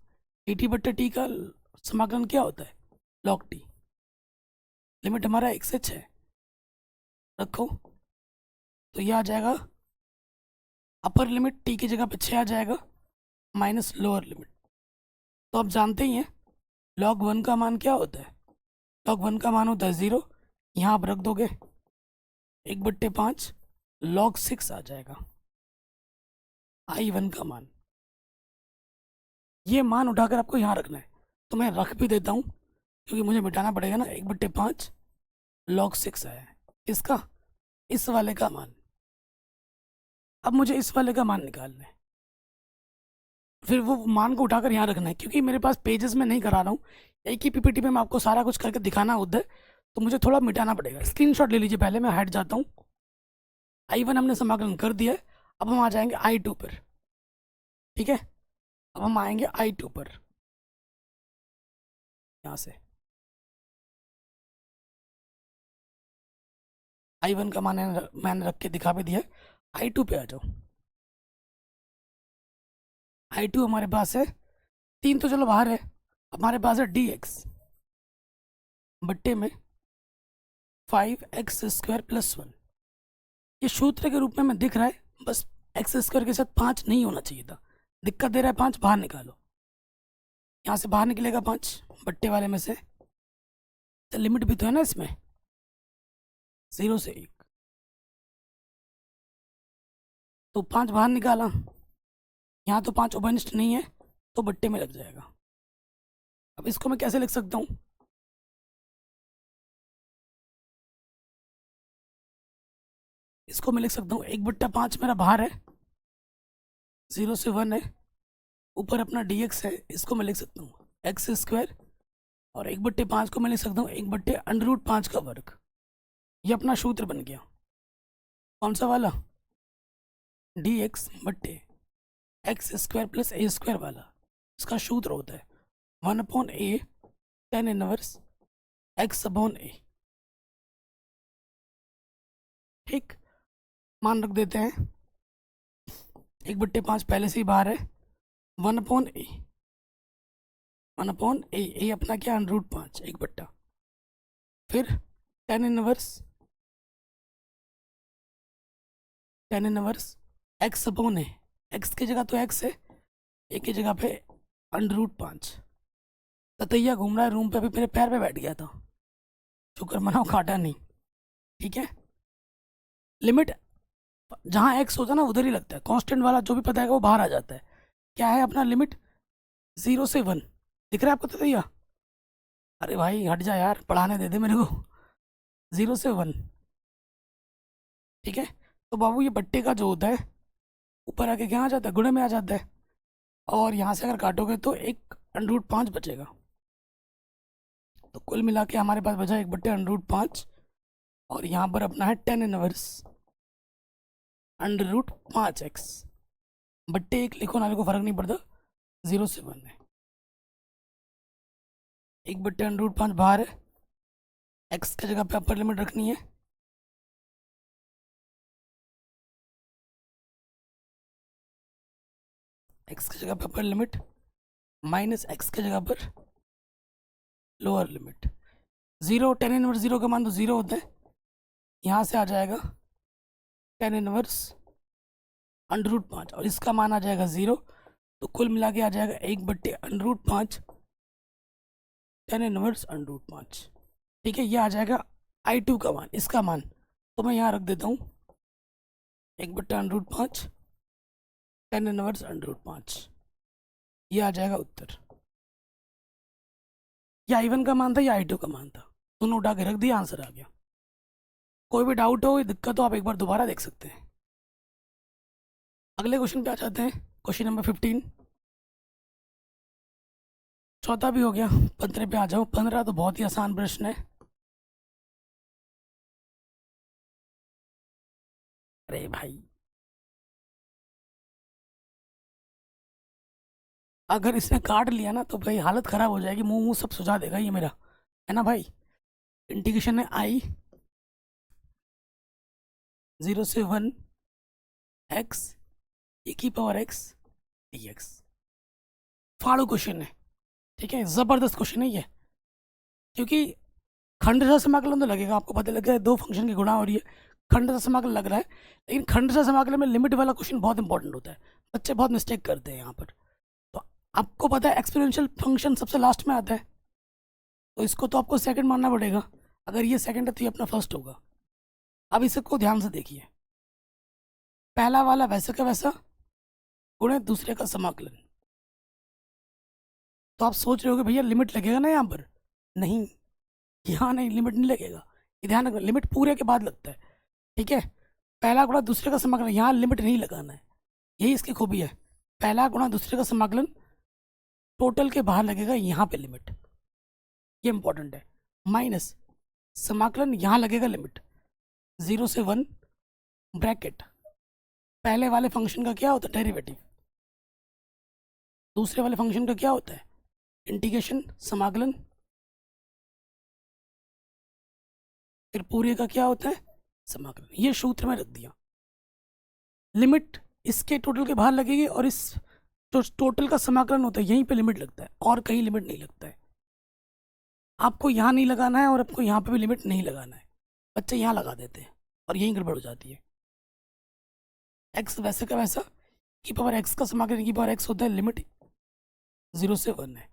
डी टी बट्टे टी का समाकलन क्या होता है, लॉग टी। लिमिट हमारा 1 से 6 रखो, तो यह आ जाएगा अपर लिमिट टी की जगह पे 6 आ जाएगा माइनस लोअर लिमिट। तो आप जानते ही हैं log 1 का मान क्या होता है, log 1 का मान होता है 0, यहाँ आप रख दोगे 1/5, log 6 आ जाएगा I1 का मान। ये मान उठाकर आपको यहाँ रखना है, तो मैं रख भी देता हूँ क्योंकि मुझे मिटाना पड़ेगा ना। 1/5 log 6 आया है, इसका इस वाले का मान। अब मुझे इस वाले का मान निकालना है, फिर वो मान को उठाकर यहाँ रखना है। क्योंकि मेरे पास पेजेस में नहीं करा रहा हूँ, एक ही पीपीटी में मैं आपको सारा कुछ करके दिखाना होता है, तो मुझे थोड़ा मिटाना पड़ेगा। स्क्रीनशॉट ले लीजिए, पहले मैं हट जाता हूँ। I1 हमने समाकलन कर दिया है, अब हम आ जाएंगे I2 पर। ठीक है, अब हम आएंगे I2 पर, यहाँ से I1 का मान मैंने रख के दिखा भी दिया है। I2 पे आ जाओ। I2 हमारे पास है 3 तो चलो बाहर है, हमारे पास है dx बट्टे में 5x² + 1। ये सूत्र के रूप में दिख रहा है, बस x² के साथ 5 नहीं होना चाहिए था, दिक्कत दे रहा है 5, बाहर निकालो। यहाँ से बाहर निकलेगा 5 बट्टे वाले में से, तो लिमिट भी तो है ना इसमें 0 से 1, तो 5 बाहर निकाला। यहाँ तो 5 उभयनिष्ठ नहीं है, तो बट्टे में लग जाएगा। अब इसको मैं कैसे लिख सकता हूँ, इसको मैं लिख सकता हूँ 1/5 मेरा बाहर है, 0 से 1 है, ऊपर अपना dx है, इसको मैं लिख सकता हूँ x², और 1/5 को मैं लिख सकता हूँ 1/√5 का वर्ग। ये अपना सूत्र बन गया, कौन सा वाला, dx बट्टे x² + a² वाला। इसका सूत्र होता है 1/a tan इनवर्स x/a। ठीक, मान रख देते हैं 1/5 पहले से ही बाहर है, 1/a, 1/a, a अपना क्या √5, 1/, फिर tan इनवर्स x/a, x की जगह तो x है, a की जगह पे √5। ततैया घूम रहा है रूम पे, अभी मेरे पैर पे बैठ गया था, शुक्र मनाओ काटा नहीं। ठीक है, लिमिट जहाँ x होता है ना उधर ही लगता है, कांस्टेंट वाला जो भी पता है वो बाहर आ जाता है। क्या है अपना लिमिट 0 से 1, दिख रहा है आपको ततैया, अरे भाई हट जा यार, पढ़ाने दे दे मेरे को। 0 से 1, ठीक है। तो बाबू ये बट्टे का जो होता है ऊपर आके क्या आ जाता है, गुणे में आ जाता है, और यहाँ से अगर काटोगे तो 1/5 बचेगा। तो कुल मिला के हमारे पास बचा 1/5, और यहाँ पर अपना है tan इनवर्स √5x बट्टे 1, लिखो ना लिखो फर्क नहीं पड़ता, 0 से 1 है। 1/5 बाहर है, x की जगह पे अपर लिमिट रखनी है, x की जगह पे अपर लिमिट माइनस x की जगह पर लोअर लिमिट। 0 tan इनवर्स 0 का मान तो 0 होता है, यहाँ से आ जाएगा 10 इनवर्स √5 और इसका मान आ जाएगा 0। तो कुल मिला के आ जाएगा 1/√5 10 इनवर्स √5। ठीक है, ये आ जाएगा I2 का मान, इसका मान तो मैं यहाँ रख देता हूँ 1/√5 10 इनवर्स √5। ये आ जाएगा उत्तर। या I1 का मान था या I2 का मान था, दोनों उठा के रख दिया, आंसर आ गया। कोई भी डाउट हो, दिक्कत हो, आप एक बार दोबारा देख सकते हैं। अगले क्वेश्चन पे आ जाते हैं, क्वेश्चन नंबर 15। चौथा भी हो गया, 15 पे आ जाओ। 15 तो बहुत ही आसान प्रश्न है। अरे भाई, अगर इसने काट लिया ना तो भाई हालत खराब हो जाएगी, मुंह मुंह सब सुझा देगा ये मेरा, है ना भाई। इंटीग्रेशन है I 0 से 1 x e⁻x dx। फाड़ू क्वेश्चन है, ठीक है, जबरदस्त क्वेश्चन है ये, क्योंकि खंडशः समाकलन तो लगेगा, आपको पता लग रहा है दो फंक्शन की गुणा हो रही है, खंडशः समाकलन लग रहा है। लेकिन खंडशः समाकलन में लिमिट वाला क्वेश्चन बहुत इंपॉर्टेंट होता है, बच्चे बहुत मिस्टेक करते हैं यहाँ पर। तो आपको पता है एक्सपोनेंशियल फंक्शन सबसे लास्ट में आता है, तो इसको तो आपको सेकंड मानना पड़ेगा। अगर ये सेकंड है तो ये अपना फर्स्ट होगा। अब इसको ध्यान से देखिए, पहला वाला वैसा का वैसा गुणे दूसरे का समाकलन। तो आप सोच रहे हो कि भैया लिमिट लगेगा ना यहाँ पर, नहीं, यहाँ नहीं, लिमिट नहीं लगेगा। ये ध्यान रखना, लिमिट पूरे के बाद लगता है, ठीक है। पहला गुणा दूसरे का समाकलन, यहाँ लिमिट नहीं लगाना है, यही इसकी खूबी है। पहला गुणा दूसरे का समाकलन टोटल के बाहर लगेगा, यहाँ पे लिमिट, ये इंपॉर्टेंट है। माइनस समाकलन, यहाँ लगेगा लिमिट 0 से 1 ब्रैकेट, पहले वाले फंक्शन का क्या होता है डेरिवेटिव, दूसरे वाले फंक्शन का क्या होता है इंटीग्रेशन समाकलन, फिर पूरे का क्या होता है समाकलन। ये सूत्र में रख दिया। लिमिट इसके टोटल के बाहर लगेगी और इस जो टोटल का समाकलन होता है यहीं पे लिमिट लगता है, और कहीं लिमिट नहीं लगता है। आपको यहाँ नहीं लगाना है और आपको यहाँ पे भी लिमिट नहीं लगाना है, बच्चे यहाँ लगा देते हैं और यहीं गड़बड़ हो जाती है। एक्स वैसे का वैसा e⁻x का समाकलन e⁻x होता है, लिमिट 0 से 1 है।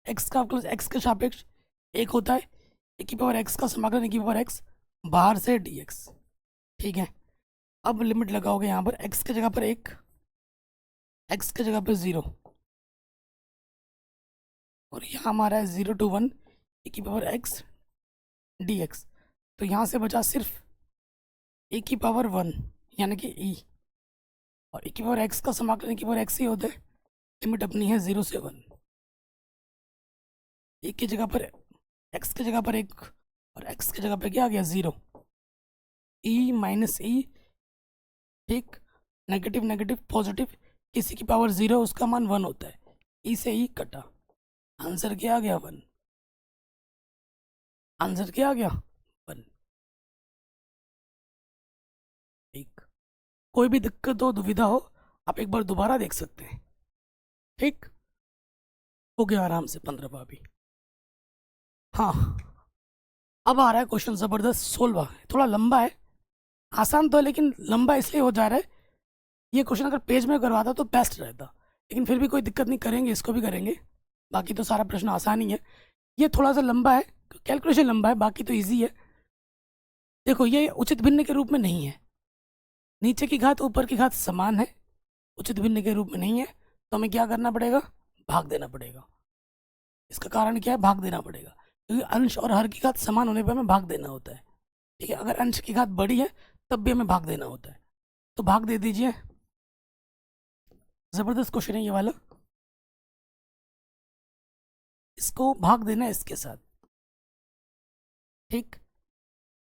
एक्स का एक्स के सापेक्ष एक होता है, e⁻x का समाकलन e⁻x बाहर से dx, ठीक है। अब लिमिट लगाओगे यहाँ पर, x की जगह पर 1, x की जगह पर 0, और यहाँ हमारा है 0 to 1 e⁻x dx। तो यहाँ से बचा सिर्फ e⁻1 यानी कि e, और e⁻x का समाकलन e⁻x ही होता है, लिमिट अपनी है 0 से 1। एक की जगह पर x की जगह पर 1 और x की जगह पर क्या आ गया 0, e माइनस e, ठीक, नेगेटिव नेगेटिव पॉजिटिव, किसी की पावर 0 उसका मान 1 होता है, e से e कटा, आंसर क्या आ गया 1। आंसर क्या आ गया 1, ठीक। कोई भी दिक्कत हो दुविधा हो आप एक बार दोबारा देख सकते हैं, ठीक हो गया आराम से 15 भी। हाँ, अब आ रहा है क्वेश्चन ज़बरदस्त 16, थोड़ा लंबा है, आसान तो है लेकिन लंबा इसलिए हो जा रहा है। ये क्वेश्चन अगर पेज में करवाता तो बेस्ट रहता, लेकिन फिर भी कोई दिक्कत नहीं, करेंगे, इसको भी करेंगे, बाकी तो सारा प्रश्न आसान ही है। ये थोड़ा सा लंबा है, कैलकुलेशन लंबा है, बाकी तो ईजी है। देखो, ये उचित भिन्न के रूप में नहीं है, नीचे की घात ऊपर की घात समान है, उचित भिन्न के रूप में नहीं है, तो हमें क्या करना पड़ेगा, भाग देना पड़ेगा। इसका कारण क्या है, भाग देना पड़ेगा, क्योंकि अंश और हर की घात समान होने पर हमें भाग देना होता है, ठीक है। अगर अंश की घात बड़ी है तब भी हमें भाग देना होता है, तो भाग दे दीजिए। ज़बरदस्त क्वेश्चन है ये वाला, इसको भाग देना है इसके साथ, ठीक।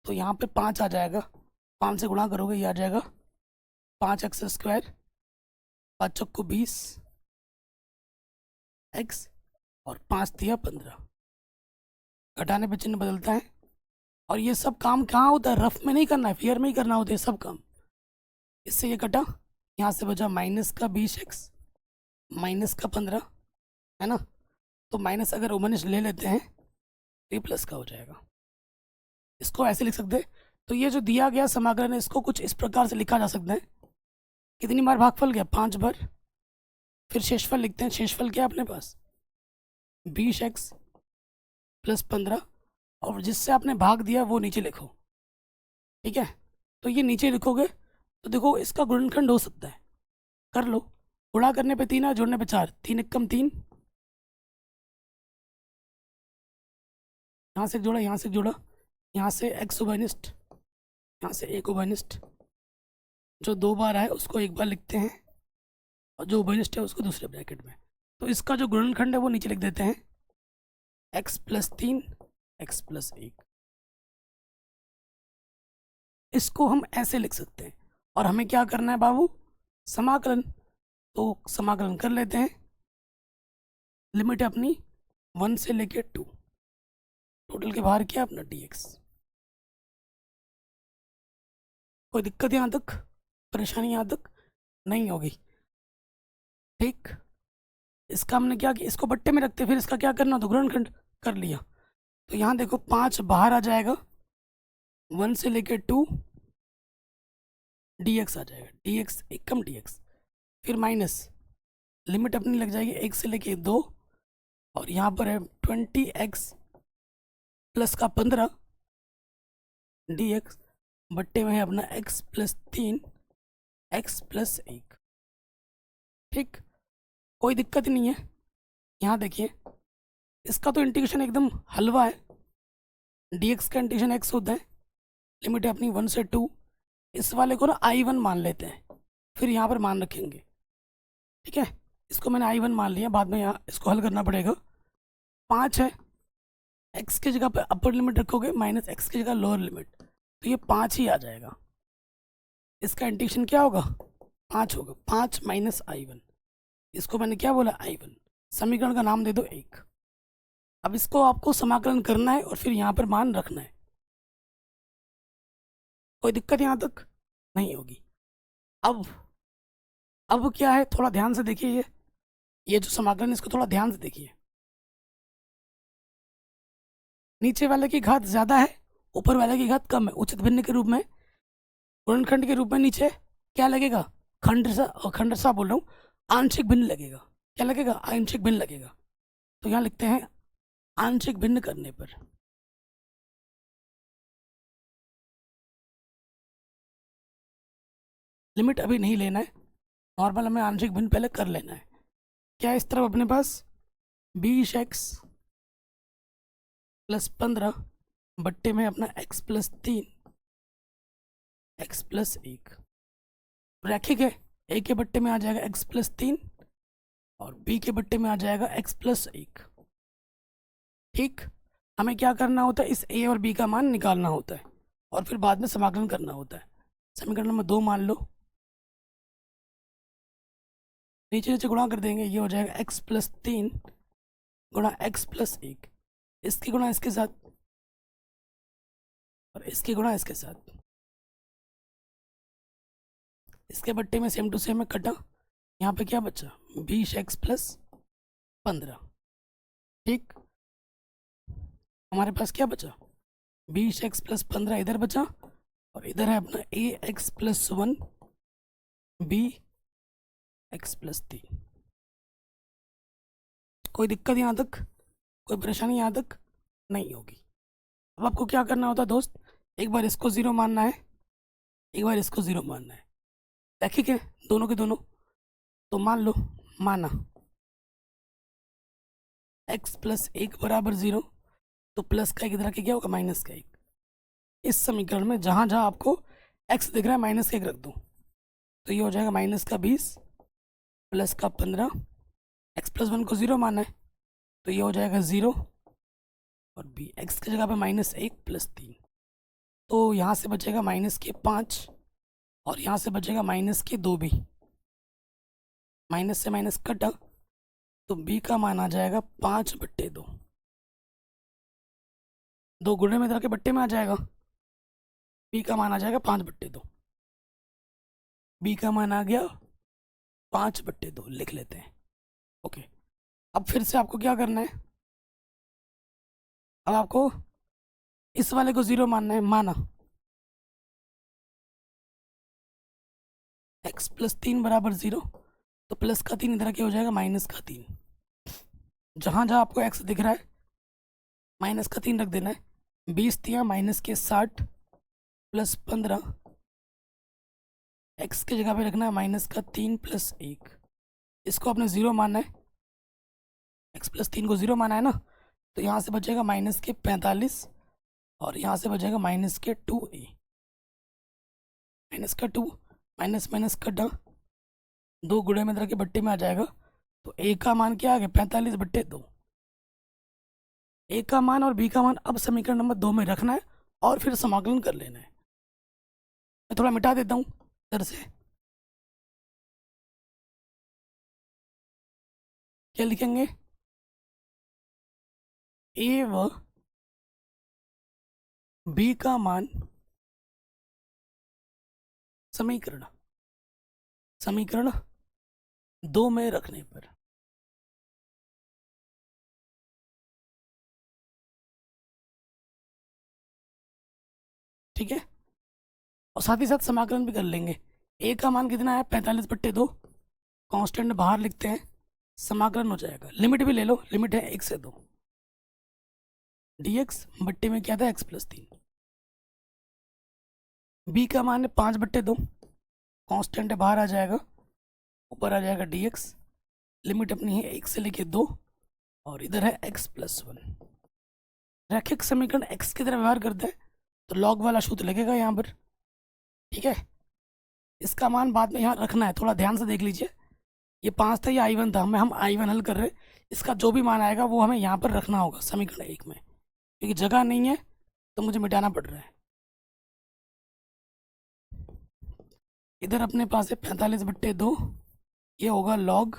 तो यहाँ पे 5 आ जाएगा, 5 से गुणा करोगे ये आ जाएगा 5x², 5 चौको 20 x और 5 दिया 15, घटाने पे चिन्ह बदलता है। और ये सब काम कहाँ होता है, रफ में नहीं करना है, फेयर में ही करना होता है सब काम। इससे ये कटा, यहाँ से बचा माइनस का 20x माइनस का 15, है ना। तो माइनस अगर ओमनिश ले लेते हैं तो ये प्लस का हो जाएगा, इसको ऐसे लिख सकते हैं। तो ये जो दिया गया समाकलन है इसको कुछ इस प्रकार से लिखा जा सकता है। कितनी बार भागफल गया? 5 बार। फिर शेषफल लिखते हैं। शेषफल क्या है अपने पास? 20x प्लस 15, और जिससे आपने भाग दिया वो नीचे लिखो। ठीक है, तो ये नीचे लिखोगे तो देखो इसका गुणनखंड हो सकता है, कर लो। गुणा करने पे 3 है, जोड़ने पे 4, 3 एकम 3, यहाँ से जोड़ा, यहाँ से जोड़ा, यहाँ से x उभयनिष्ठ, यहाँ से एक उभयनिष्ठ। जो 2 बार आए उसको एक बार लिखते हैं और जो उभयनिष्ठ है उसको दूसरे ब्रैकेट में। तो इसका जो गुणनखंड है वो नीचे लिख देते हैं, x प्लस 3 x प्लस 1। इसको हम ऐसे लिख सकते हैं। और हमें क्या करना है बाबू? समाकलन। तो समाकलन कर लेते हैं। लिमिट है अपनी 1 से लेके 2, टोटल के बाहर क्या अपना dx। कोई दिक्कत यहाँ तक? परेशानी यहाँ तक नहीं होगी? ठीक, इसका हमने क्या किया, इसको बट्टे में रखते, फिर इसका क्या करना होता? गुणनखंड कर लिया। तो यहाँ देखो 5 बाहर आ जाएगा, 1 से लेके 2 dx आ जाएगा, dx एकम dx। फिर माइनस, लिमिट अपनी लग जाएगी 1 से लेके 2, और यहाँ पर है 20x प्लस का 15 dx, बट्टे में है अपना x प्लस 3 x प्लस 1। ठीक, कोई दिक्कत नहीं है। यहाँ देखिए इसका तो इंटीग्रेशन एकदम हलवा है, dx का इंटीग्रेशन x होता है, लिमिट है अपनी 1 से 2। इस वाले को ना I1 मान लेते हैं, फिर यहाँ पर मान रखेंगे। ठीक है, इसको मैंने I1 मान लिया, बाद में यहाँ इसको हल करना पड़ेगा। 5 है, x की जगह पर अपर लिमिट रखोगे, माइनस x की जगह लोअर लिमिट, तो ये 5 ही आ जाएगा। इसका इंटीग्रेशन क्या होगा? 5 होगा, 5 माइनस I1। इसको मैंने क्या बोला? I1। समीकरण का नाम दे दो 1। अब इसको आपको समाकलन करना है और फिर यहाँ पर मान रखना है। कोई दिक्कत यहाँ तक नहीं होगी। अब क्या है, थोड़ा ध्यान से देखिए। ये जो समाकलन है इसको थोड़ा ध्यान से देखिए। नीचे वाले की घात ज्यादा है, ऊपर वाले की घात कम है। उचित भिन्न के रूप में, गुणनखंड के रूप में नीचे क्या लगेगा? खंडसा बोल रहा हूँ, आंशिक भिन्न लगेगा। क्या लगेगा? आंशिक भिन्न लगेगा। तो यहाँ लिखते हैं आंशिक भिन्न करने पर लिमिट अभी नहीं लेना है, नॉर्मल हमें आंशिक भिन्न पहले कर लेना है। क्या है इस तरफ अपने पास? 20x प्लस 15 बट्टे में अपना x प्लस 3 x प्लस 1। रैखिक है, a के बट्टे में आ जाएगा x प्लस 3 और b के बट्टे में आ जाएगा x प्लस 1। ठीक, हमें क्या करना होता है? इस a और b का मान निकालना होता है और फिर बाद में समाकलन करना होता है। समीकरण नंबर 2 मान लो, नीचे नीचे गुणा कर देंगे, ये हो जाएगा x प्लस 3 गुणा x प्लस 1। इसकी गुणा इसके साथ और इसकी गुणा इसके साथ। इसके बट्टे में सेम टू सेम में कटा, यहाँ पे क्या बचा? 20x plus 15। ठीक, हमारे पास क्या बचा? 20x प्लस 15 इधर बचा, और इधर है अपना ax plus 1 b x plus 3। कोई दिक्कत यहाँ तक? कोई परेशानी यहाँ तक नहीं होगी। अब आपको क्या करना होता है दोस्त? एक बार इसको 0 मानना है, एक बार इसको 0 मानना है। ठीक है, दोनों के दोनों। तो मान लो, माना x प्लस 1 बराबर 0, तो प्लस का एक इधर के क्या होगा? माइनस का 1। इस समीकरण में जहाँ जहाँ आपको x दिख रहा है माइनस का 1 रख दो, तो ये हो जाएगा माइनस का 20 प्लस का 15। x प्लस 1 को 0 माना है, तो ये हो जाएगा 0, और b x की जगह पे माइनस 1 प्लस 3। तो यहाँ से बचेगा माइनस के 5 और यहाँ से बचेगा माइनस के 2 भी। माइनस से माइनस कटा, तो b का मान आ जाएगा 5/2। 2 गुणे में इधर के बट्टे में आ जाएगा, b का मान आ जाएगा 5/2। b का मान आ गया 5/2, लिख लेते हैं। ओके, अब फिर से आपको क्या करना है? अब आपको इस वाले को 0 मानना है, माना x प्लस 3 बराबर 0, तो प्लस का 3 इधर क्या हो जाएगा, माइनस का 3। जहाँ जहाँ आपको x दिख रहा है माइनस का 3 रख देना है। 20 माइनस के 60 प्लस 15, x की जगह पे रखना है माइनस का 3 प्लस 1। इसको आपने 0 मानना है, x प्लस 3 को 0 माना है ना, तो यहाँ से बचेगा माइनस के 45 और यहाँ से बचेगा माइनस के 2a। माइनस का 2 माइनस माइनस कटा, 2 गुणे में तरह के बट्टे में आ जाएगा, तो a का मान क्या आ गया, 45/2। a का मान और b का मान अब समीकरण नंबर 2 में रखना है और फिर समाकलन कर लेना है। मैं थोड़ा मिटा देता हूँ इधर से। क्या लिखेंगे, a व b का मान समीकरण 2 में रखने पर। ठीक है, और साथ ही साथ समाकलन भी कर लेंगे। a का मान कितना है, 45/2। कांस्टेंट बाहर लिखते हैं, समाकलन हो जाएगा। लिमिट भी ले लो, लिमिट है 1 से 2। dx बट्टे में क्या था, x प्लस 3। b का मान है 5/2, कांस्टेंट है बाहर आ जाएगा, ऊपर आ जाएगा dx। लिमिट अपनी है 1 से लेके 2 और इधर है x प्लस 1। रैखिक समीकरण x की तरह व्यवहार करते हैं तो लॉग वाला सूत्र लगेगा यहाँ पर। ठीक है, इसका मान बाद में यहाँ रखना है, थोड़ा ध्यान से देख लीजिए। ये 5 था, ये I1 था, हम I1 हल कर रहे हैं। इसका जो भी मान आएगा वो हमें यहाँ पर रखना होगा समीकरण 1 में, क्योंकि जगह नहीं है तो मुझे मिटाना पड़ रहा है। इधर अपने पास है 45/2, ये होगा लॉग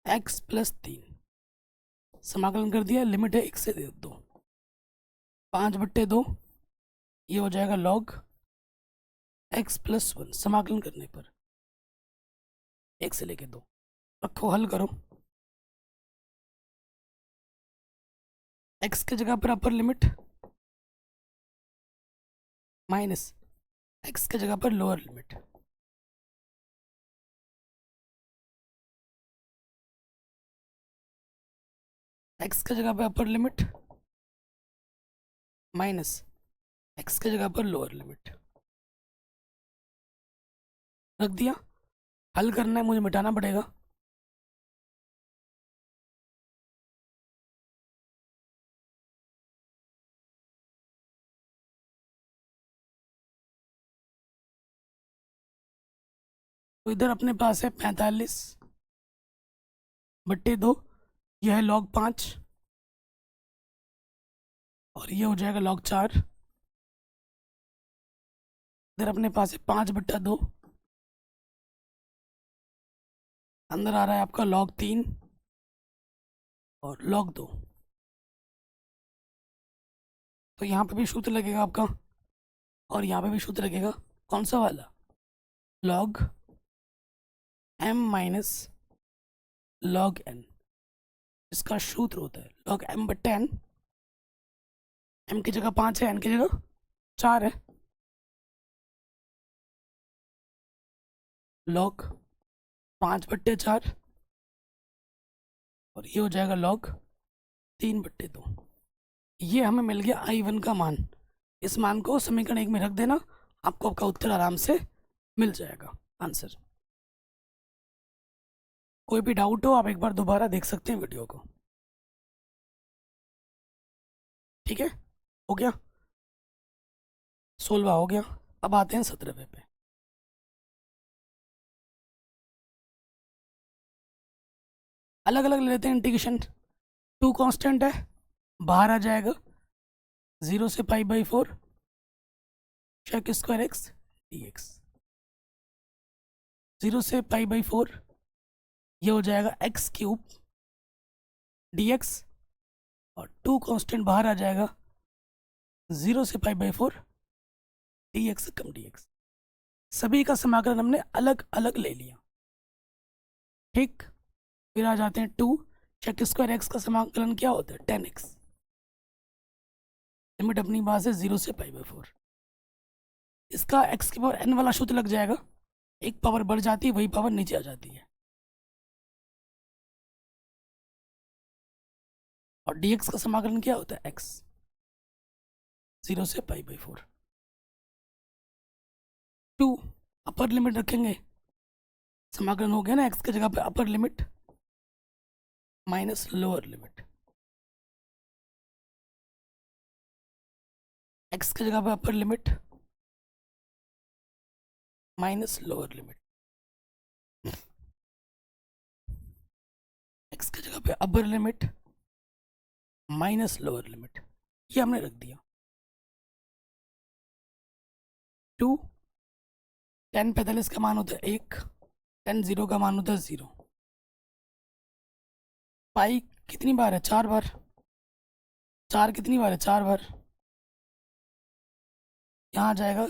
x प्लस 3। समाकलन कर दिया, लिमिट है 1 से 2। 5/2 ये हो जाएगा लॉग x प्लस 1। समाकलन करने पर 1 से लेके 2 रखो, हल करो। x की जगह पर अपर लिमिट माइनस x की जगह पर लोअर लिमिट। x की जगह पर अपर लिमिट माइनस x की जगह पर लोअर लिमिट रख दिया। हल करना है, मुझे मिटाना पड़ेगा। तो इधर अपने पास है 45/2, यह है log 5 और ये हो जाएगा log 4। इधर अपने पास है 5/2, अंदर आ रहा है आपका log 3 और log 2। तो यहाँ पे भी सूत्र लगेगा आपका और यहाँ पे भी सूत्र लगेगा। कौन सा वाला, log m minus log n। इसका सूत्र होता है log m/n। m की जगह 5 है, n की जगह 4 है, log 5/4 और ये हो जाएगा log 3/2। ये हमें मिल गया I1 का मान। इस मान को समीकरण 1 में रख देना, आपको आपका उत्तर आराम से मिल जाएगा, आंसर। कोई भी डाउट हो आप एक बार दोबारा देख सकते हैं वीडियो को। ठीक है, हो गया, 16वां हो गया। अब आते हैं 17वें पे। अलग अलग ले लेते हैं इंटीग्रेशन। 2 कांस्टेंट है, बाहर आ जाएगा 0 से π/4 sec स्क्वायर x dx। 0 से π/4 ये हो जाएगा x³ dx और 2 कांस्टेंट बाहर आ जाएगा 0 से π/4 dx कम dx। सभी का समाकलन हमने अलग अलग ले लिया। ठीक, फिर आ जाते हैं 2 sec स्क्वायर x का समाकलन क्या होता है, 10x। लिमिट अपनी पास है 0 से π/4। इसका x की पावर n वाला सूत्र लग जाएगा, एक पावर बढ़ जाती है वही पावर नीचे आ जाती है, और dx का समाकलन क्या होता है, x 0 से π/4। 2 अपर लिमिट रखेंगे, समाकलन हो गया ना, x की जगह पे अपर limit minus lower limit, x की जगह पे अपर limit minus lower limit, x की जगह पे अपर लिमिट माइनस लोअर लिमिट, ये हमने रख दिया। 2 tan 45 का मान होता है 1, tan 0 का मान होता है 0। पाई कितनी बार है, 4 बार, 4 कितनी बार है, 4 बार, यहाँ आ जाएगा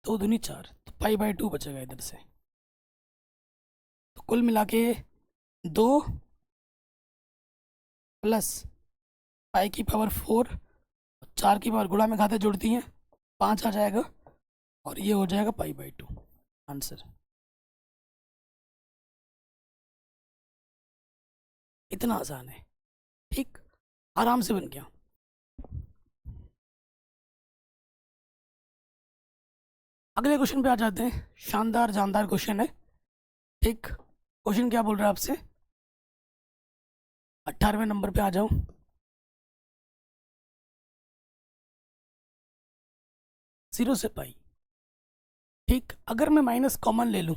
2 दूनी 4, तो π/2 बचेगा इधर से। तो कुल मिला के 2 प्लस पाई की पावर 4, 4 की पावर गुणा में खाते जोड़ती हैं 5 आ जाएगा, और ये हो जाएगा π/2 आंसर। इतना आसान है, ठीक, आराम से बन गया। अगले क्वेश्चन पे आ जाते हैं, शानदार जानदार क्वेश्चन है, ठीक। क्वेश्चन क्या बोल रहा है आपसे, 18वें नंबर पे आ जाओ। जीरो से पाई, ठीक। अगर मैं माइनस कॉमन ले लूँ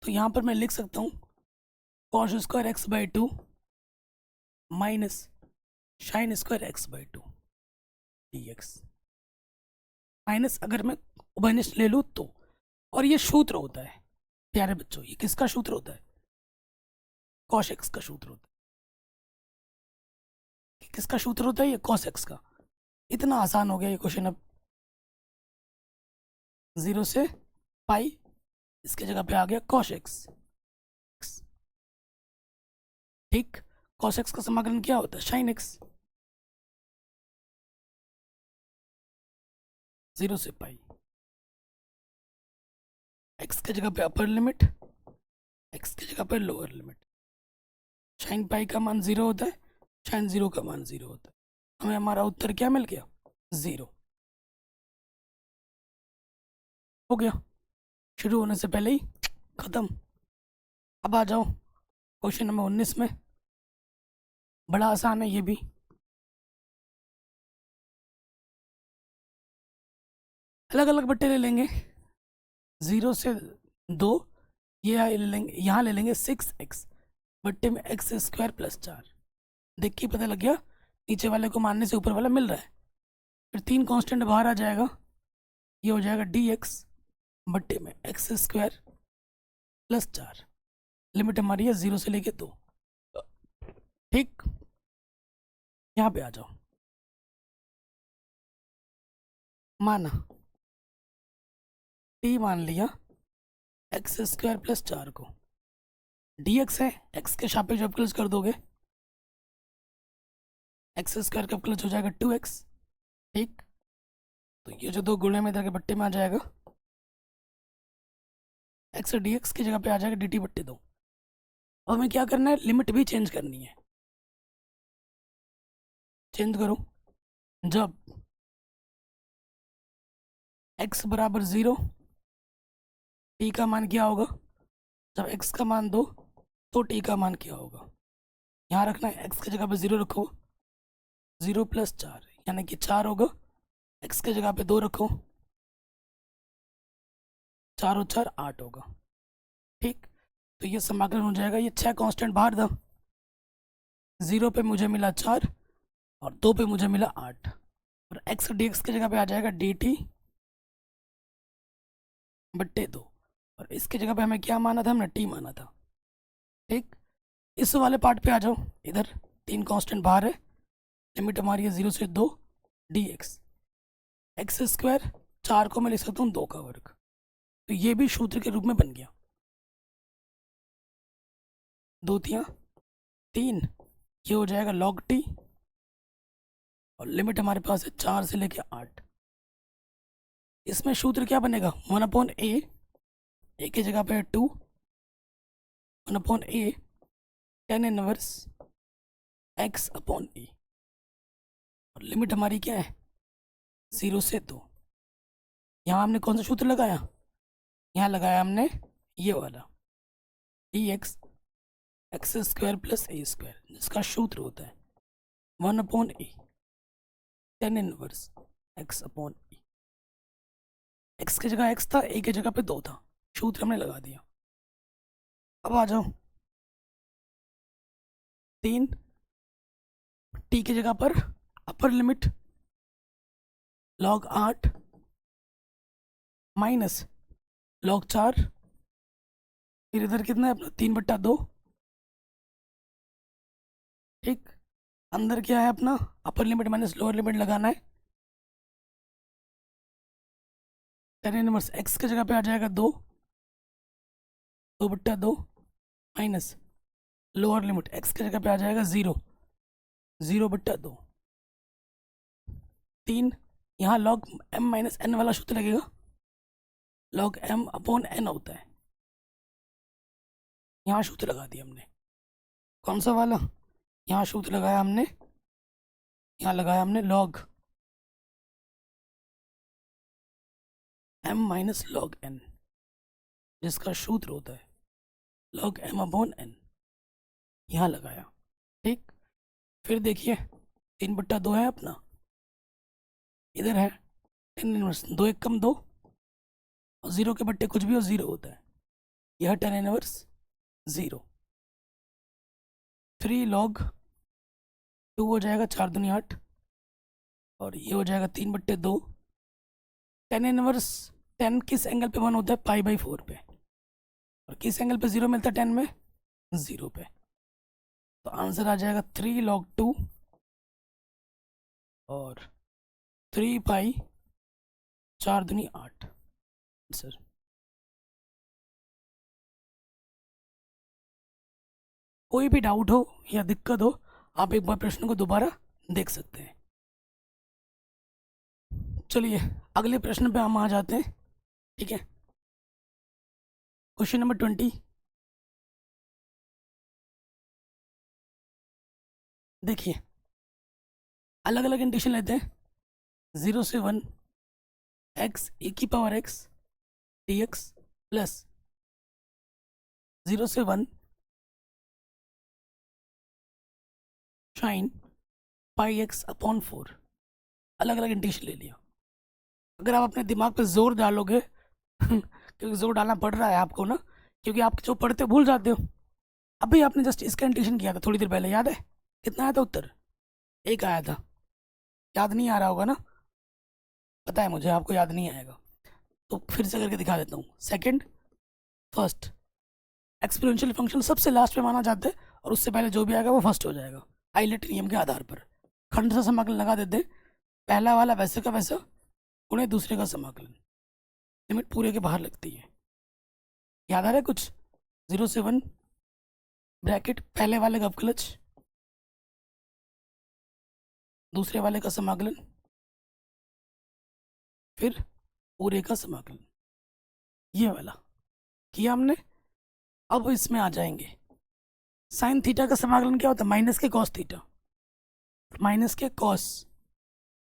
तो यहाँ पर मैं लिख सकता हूँ cos square x/2 minus sine square x/2 dx, minus अगर मैं उभयनिष्ठ ले लूँ तो, और ये सूत्र होता है प्यारे बच्चों, ये किसका सूत्र होता है, कॉस x का सूत्र होता है। किसका सूत्र होता है, ये कॉस x का। इतना आसान हो गया ये क्वेश्चन अब। 0 से पाई, इसके जगह पे आ गया कॉस x, ठीक। कॉस x का समाकलन क्या होता है, साइन x। 0 से पाई, x की जगह पे अपर लिमिट, x की जगह पे लोअर लिमिट, साइन पाई का मान 0 होता है, साइन 0 का मान 0 होता है। हमें हमारा उत्तर क्या मिल गया, 0 हो गया, शुरू होने से पहले ही खत्म। अब आ जाओ क्वेश्चन नंबर 19 में, बड़ा आसान है ये भी। अलग अलग बट्टे ले लेंगे, 0 से 2, ये ले लेंगे, यहाँ ले लेंगे 6x बट्टे में x² + 4। देख के पता लग गया, नीचे वाले को मानने से ऊपर वाला मिल रहा है। फिर 3 कांस्टेंट बाहर आ जाएगा, ये हो जाएगा dx बट्टे में x² + 4। लिमिट हमारी है 0 से लेके 2, ठीक। यहाँ पे आ जाओ, माना t मान लिया x² + 4 को, dx है, x के सापेक्ष अवकलज कर दोगे, x² का अवकलज हो जाएगा 2x, ठीक। तो ये जो 2 गुणे में इधर के बट्टे में आ जाएगा, x dx की जगह पे आ जाएगा dt बट्टे 2। अब हमें क्या करना है, लिमिट भी चेंज करनी है। चेंज करो, जब x बराबर 0, t का मान क्या होगा, जब x का मान 2 तो t का मान क्या होगा। यहाँ रखना है, x की जगह पे 0 रखो, 0 + 4 यानी कि 4 होगा, x की जगह पे 2 रखो, 4 और 4 8 होगा, ठीक। तो ये समाकलन हो जाएगा, ये 6 कांस्टेंट बाहर था, 0 पे मुझे मिला 4 और 2 पे मुझे मिला 8, और x dx की जगह पे आ जाएगा dt बट्टे 2, और इसकी जगह पे हमें क्या माना था, हमने t माना था, ठीक। इस वाले पार्ट पे आ जाओ, इधर 3 कांस्टेंट बाहर है, लिमिट हमारी है 0 से 2 dx, x², 4 को मैं लिख सकता हूँ 2 का वर्ग, तो ये भी सूत्र के रूप में बन गया। 2 3 3, ये हो जाएगा log t, और लिमिट हमारे पास है 4 से लेके 8। इसमें सूत्र क्या बनेगा, 1/a की जगह पे 2, 1/a tan इनवर्स x/e, और लिमिट हमारी क्या है 0 से 2। यहाँ हमने कौन सा सूत्र लगाया, यहाँ लगाया हमने ये वाला dx x² + a², जिसका सूत्र होता है 1/a tan inverse x/e। x की जगह x था, a की जगह पे 2 था, सूत्र हमने लगा दिया। अब आ जाओ 3, t की जगह पर upper limit log 8 minus log 4, फिर इधर कितना है अपना 3/2। ठीक, अंदर क्या है अपना अपर लिमिट माइनस लोअर लिमिट लगाना है। tan इनवर्स x की जगह पे आ जाएगा 2/2 माइनस लोअर लिमिट x की जगह पे आ जाएगा 0/2। 3, यहाँ log m - n वाला सूत्र लगेगा, log m/n होता है, यहाँ सूत्र लगा दिया हमने। कौन सा वाला, यहाँ सूत्र लगाया हमने, यहाँ लगाया हमने log m - log n, जिसका सूत्र होता है log m/n, यहाँ लगाया। ठीक, फिर देखिए 3/2 है अपना, इधर है tan इनवर्स 2 1 कम 2, और 0 के बट्टे कुछ भी हो 0 होता है, यह tan इनवर्स 0। 3 log 2 हो जाएगा 4 दूनी 8, और ये हो जाएगा 3/2। tan इनवर्स 10 किस एंगल पे 1 होता है, π/4 पे, और किस एंगल पे 0 मिलता है 10 में, 0 पे। तो आंसर आ जाएगा 3 log 2 और 3 पाई 4 दूनी 8। सर कोई भी डाउट हो या दिक्कत हो, आप एक बार प्रश्न को दोबारा देख सकते हैं। चलिए अगले प्रश्न पे हम आ जाते हैं। ठीक है, क्वेश्चन नंबर 20। देखिए अलग अलग इंडिकेशन लेते हैं। 0 से 1 x e⁻x dx प्लस 0 से 1 sin πx/4। अलग अलग इंडिकेशन ले लिया। अगर आप अपने दिमाग पे जोर डालोगे क्योंकि जोर डालना पड़ रहा है आपको ना, क्योंकि आप जो पढ़ते हो भूल जाते हो। अभी आपने जस्ट इसका इंडिकेशन किया था थोड़ी देर पहले, याद है कितना आया था उत्तर, 1 आया था। याद नहीं आ रहा होगा ना, पता है मुझे आपको याद नहीं आएगा, तो फिर से करके दिखा देता हूँ। सेकंड, फर्स्ट, एक्सपोनेंशियल फंक्शन सबसे लास्ट में माना जाता है, और उससे पहले जो भी आएगा वो फर्स्ट हो जाएगा, आइलेट नियम के आधार पर। खंड से समाकलन लगा देते हैं, पहला वाला वैसे का वैसा, उन्हें दूसरे का समाकलन, लिमिट पूरे के बाहर लगती है। याद आ रहा है कुछ, 0 से 1 ब्रैकेट पहले वाले का अवकलज, दूसरे वाले का समाकलन, फिर पूरे का समाकलन, ये वाला किया हमने। अब इसमें आ जाएंगे, साइन थीटा का समाकलन क्या होता है, माइनस के कॉस थीटा, माइनस के कॉस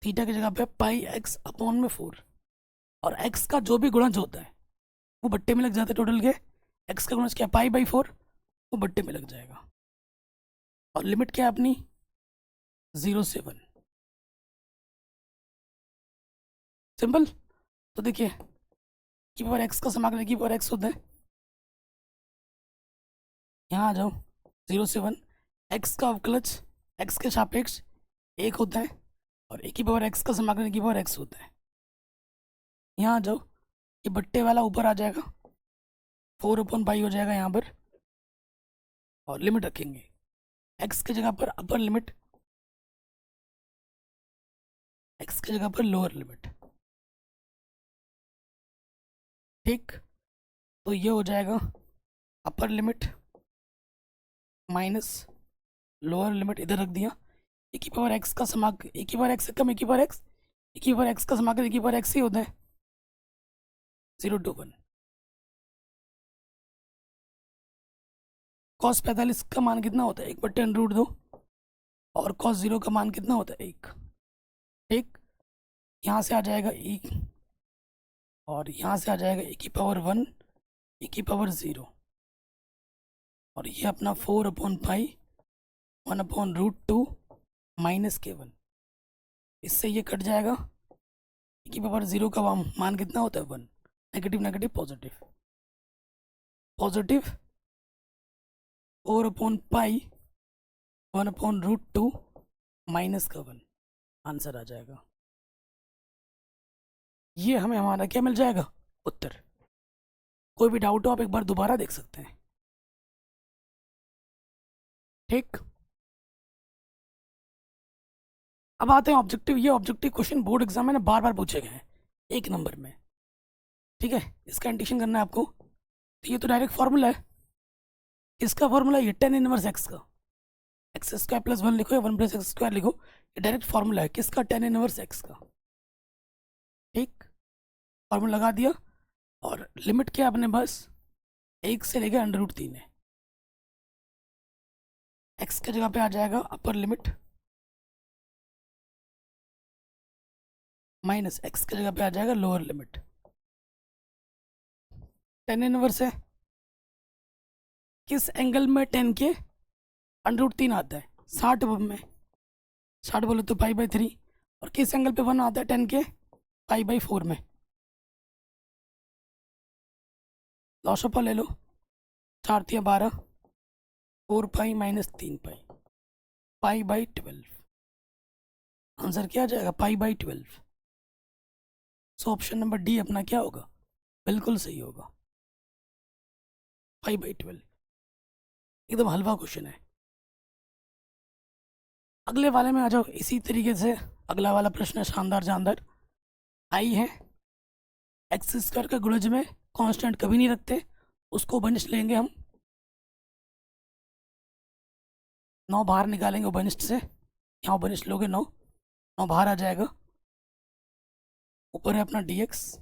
थीटा की जगह पे πx/4, और x का जो भी गुणज होता है वो बट्टे में लग जाता है टोटल के। x का गुणज क्या, π/4, वो बट्टे में लग जाएगा। और लिमिट क्या है अपनी, 0 से 1। सिंपल। तो देखिए की पावर x का समाकलन की पावर x होता है, यहाँ आ जाओ 0 से 1, x का अवकलज x के सापेक्ष 1 होता है, और एक की पावर x का समाकलन की पावर x होता है। यहाँ आ जाओ, ये बट्टे वाला ऊपर आ जाएगा, 4/π हो जाएगा यहाँ पर, और लिमिट रखेंगे x की जगह पर अपर लिमिट, x की जगह पर लोअर लिमिट। ठीक, तो ये हो जाएगा अपर लिमिट माइनस लोअर लिमिट, इधर रख दिया, ए की पावर एक्स का समाकलन, ए की पावर एक्स से कम ए की पावर एक्स, ए की पावर एक्स का समाकलन ए की पावर एक्स ही होता है, 0 to 1। कॉस 45 का मान कितना होता है, 1/√2, और कॉस 0 का मान कितना होता है, 1। ठीक, यहाँ से आ जाएगा e, और यहाँ से आ जाएगा ए की पावर 1, ए की पावर 0, और ये अपना 4/पाई 1/√2 माइनस k1, इससे ये कट जाएगा। ए की पावर 0 का मान कितना होता है, 1। नेगेटिव नेगेटिव पॉजिटिव, पॉजिटिव 4/पाई 1/√2 माइनस का 1, आंसर आ जाएगा। ये हमें हमारा क्या मिल जाएगा, उत्तर। कोई भी डाउट हो आप एक बार दोबारा देख सकते हैं। ठीक, अब आते हैं ऑब्जेक्टिव। ये ऑब्जेक्टिव क्वेश्चन बोर्ड एग्जाम में ना बार बार पूछे गए हैं 1 नंबर में। ठीक है, इसका इंडिकेशन करना है आपको। तो ये तो डायरेक्ट फार्मूला है, इसका फार्मूला ये tan इनवर्स x का, x² + 1 लिखो या 1 + x² लिखो, ये डायरेक्ट फार्मूला है किसका, tan इनवर्स x का। ठीक, फार्मूला लगा दिया, और लिमिट क्या अपने बस 1 से लेकर √3 है। x की जगह पे आ जाएगा अपर लिमिट, माइनस x की जगह पे आ जाएगा लोअर लिमिट। tan इनवर्स है, किस एंगल में tan के √3 आता है, 60 में, 60 बोले तो π/3, और किस एंगल पे 1 आता है tan के, π/4 में। लॉसअपा ले लो, 4 × 12, 4π - 3π, π/12। आंसर क्या आ जाएगा, π/12। सो ऑप्शन नंबर डी अपना क्या होगा, बिल्कुल सही होगा, π/12। एकदम हलवा क्वेश्चन है। अगले वाले में आ जाओ। इसी तरीके से अगला वाला प्रश्न शानदार जानदार आई है। x² का गुणज में कांस्टेंट कभी नहीं रखते, उसको बनिष्ठ लेंगे हम, 9 बाहर निकालेंगे बनिष्ठ से, यहाँ बनिष्ठ लोगे 9, 9 बाहर आ जाएगा। ऊपर है अपना dx,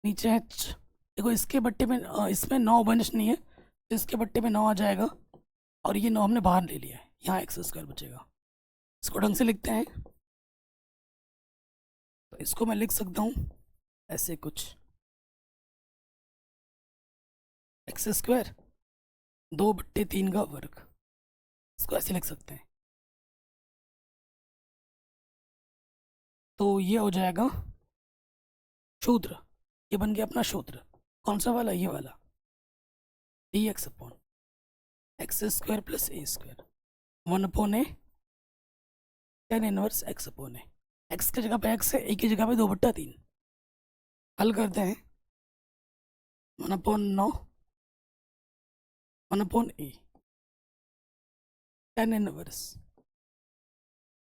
नीचे है देखो इसके बट्टे में इसमें 9 बनिष्ठ नहीं है, तो इसके बट्टे में 9 आ जाएगा, और ये 9 हमने बाहर ले लिया है, यहाँ x² बचेगा। इसको ढंग से लिखते हैं, तो इसको मैं लिख सकता हूँ ऐसे कुछ, x² 2/3 का वर्ग, इसको ऐसे लिख सकते हैं। तो ये हो जाएगा सूत्र, ये बन गया अपना सूत्र, कौन सा वाला, ये वाला, dx/(x² + a²) 1/a tan inverse x/a। x की जगह पे x है, a की जगह पे 2/3। हल करते हैं, 1/9 1/a tan इनवर्स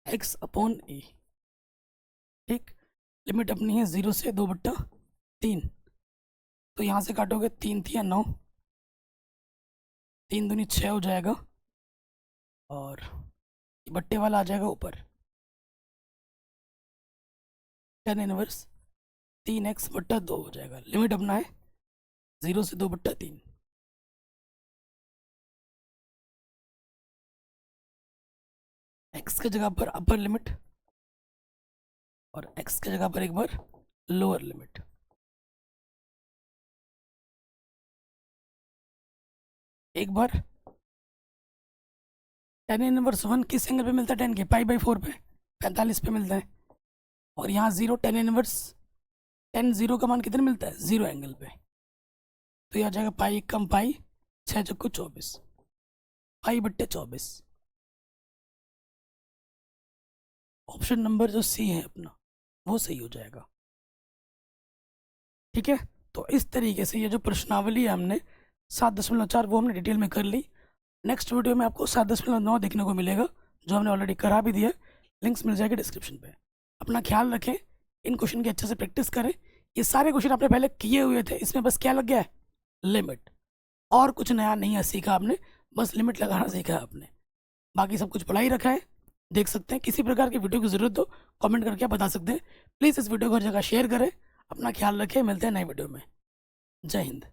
x/a। ठीक, लिमिट अपनी है 0 से 2/3, तो यहाँ से काटोगे 3 × 9, 3 दूनी 6 हो जाएगा, और बट्टे वाला आ जाएगा ऊपर, tan इनवर्स 3x/2 हो जाएगा। लिमिट अपना है 0 से 2/3। x की जगह पर अपर लिमिट, और x की जगह पर एक बार लोअर लिमिट। एक बार tan इनवर्स 1 किस एंगल पे मिलता है, tan के π/4 पे, 45 पे मिलता है, और यहाँ 0 tan इनवर्स tan 0 का मान कितने मिलता है, 0 एंगल पे, तो ये आ जाएगा पाई कम पाई 6 × 24, π/24। ऑप्शन नंबर जो सी है अपना वो सही हो जाएगा। ठीक है, तो इस तरीके से ये जो प्रश्नावली है हमने 7.4 वो हमने डिटेल में कर ली। नेक्स्ट वीडियो में आपको 7.9 देखने को मिलेगा, जो हमने ऑलरेडी करा भी दिया है, लिंक्स मिल जाएगी डिस्क्रिप्शन पे। अपना ख्याल रखें, इन क्वेश्चन की अच्छे से प्रैक्टिस करें। ये सारे क्वेश्चन आपने पहले किए हुए थे, इसमें बस क्या लग गया है, लिमिट, और कुछ नया नहीं है सीखा आपने, बस लिमिट लगाना सीखा है आपने, बाकी सब कुछ पढ़ा ही रखा है। देख सकते हैं। किसी प्रकार की वीडियो की ज़रूरत हो कमेंट करके आप बता सकते हैं। प्लीज़ इस वीडियो को हर जगह शेयर करें। अपना ख्याल रखें, मिलते हैं नए वीडियो में। जय हिंद।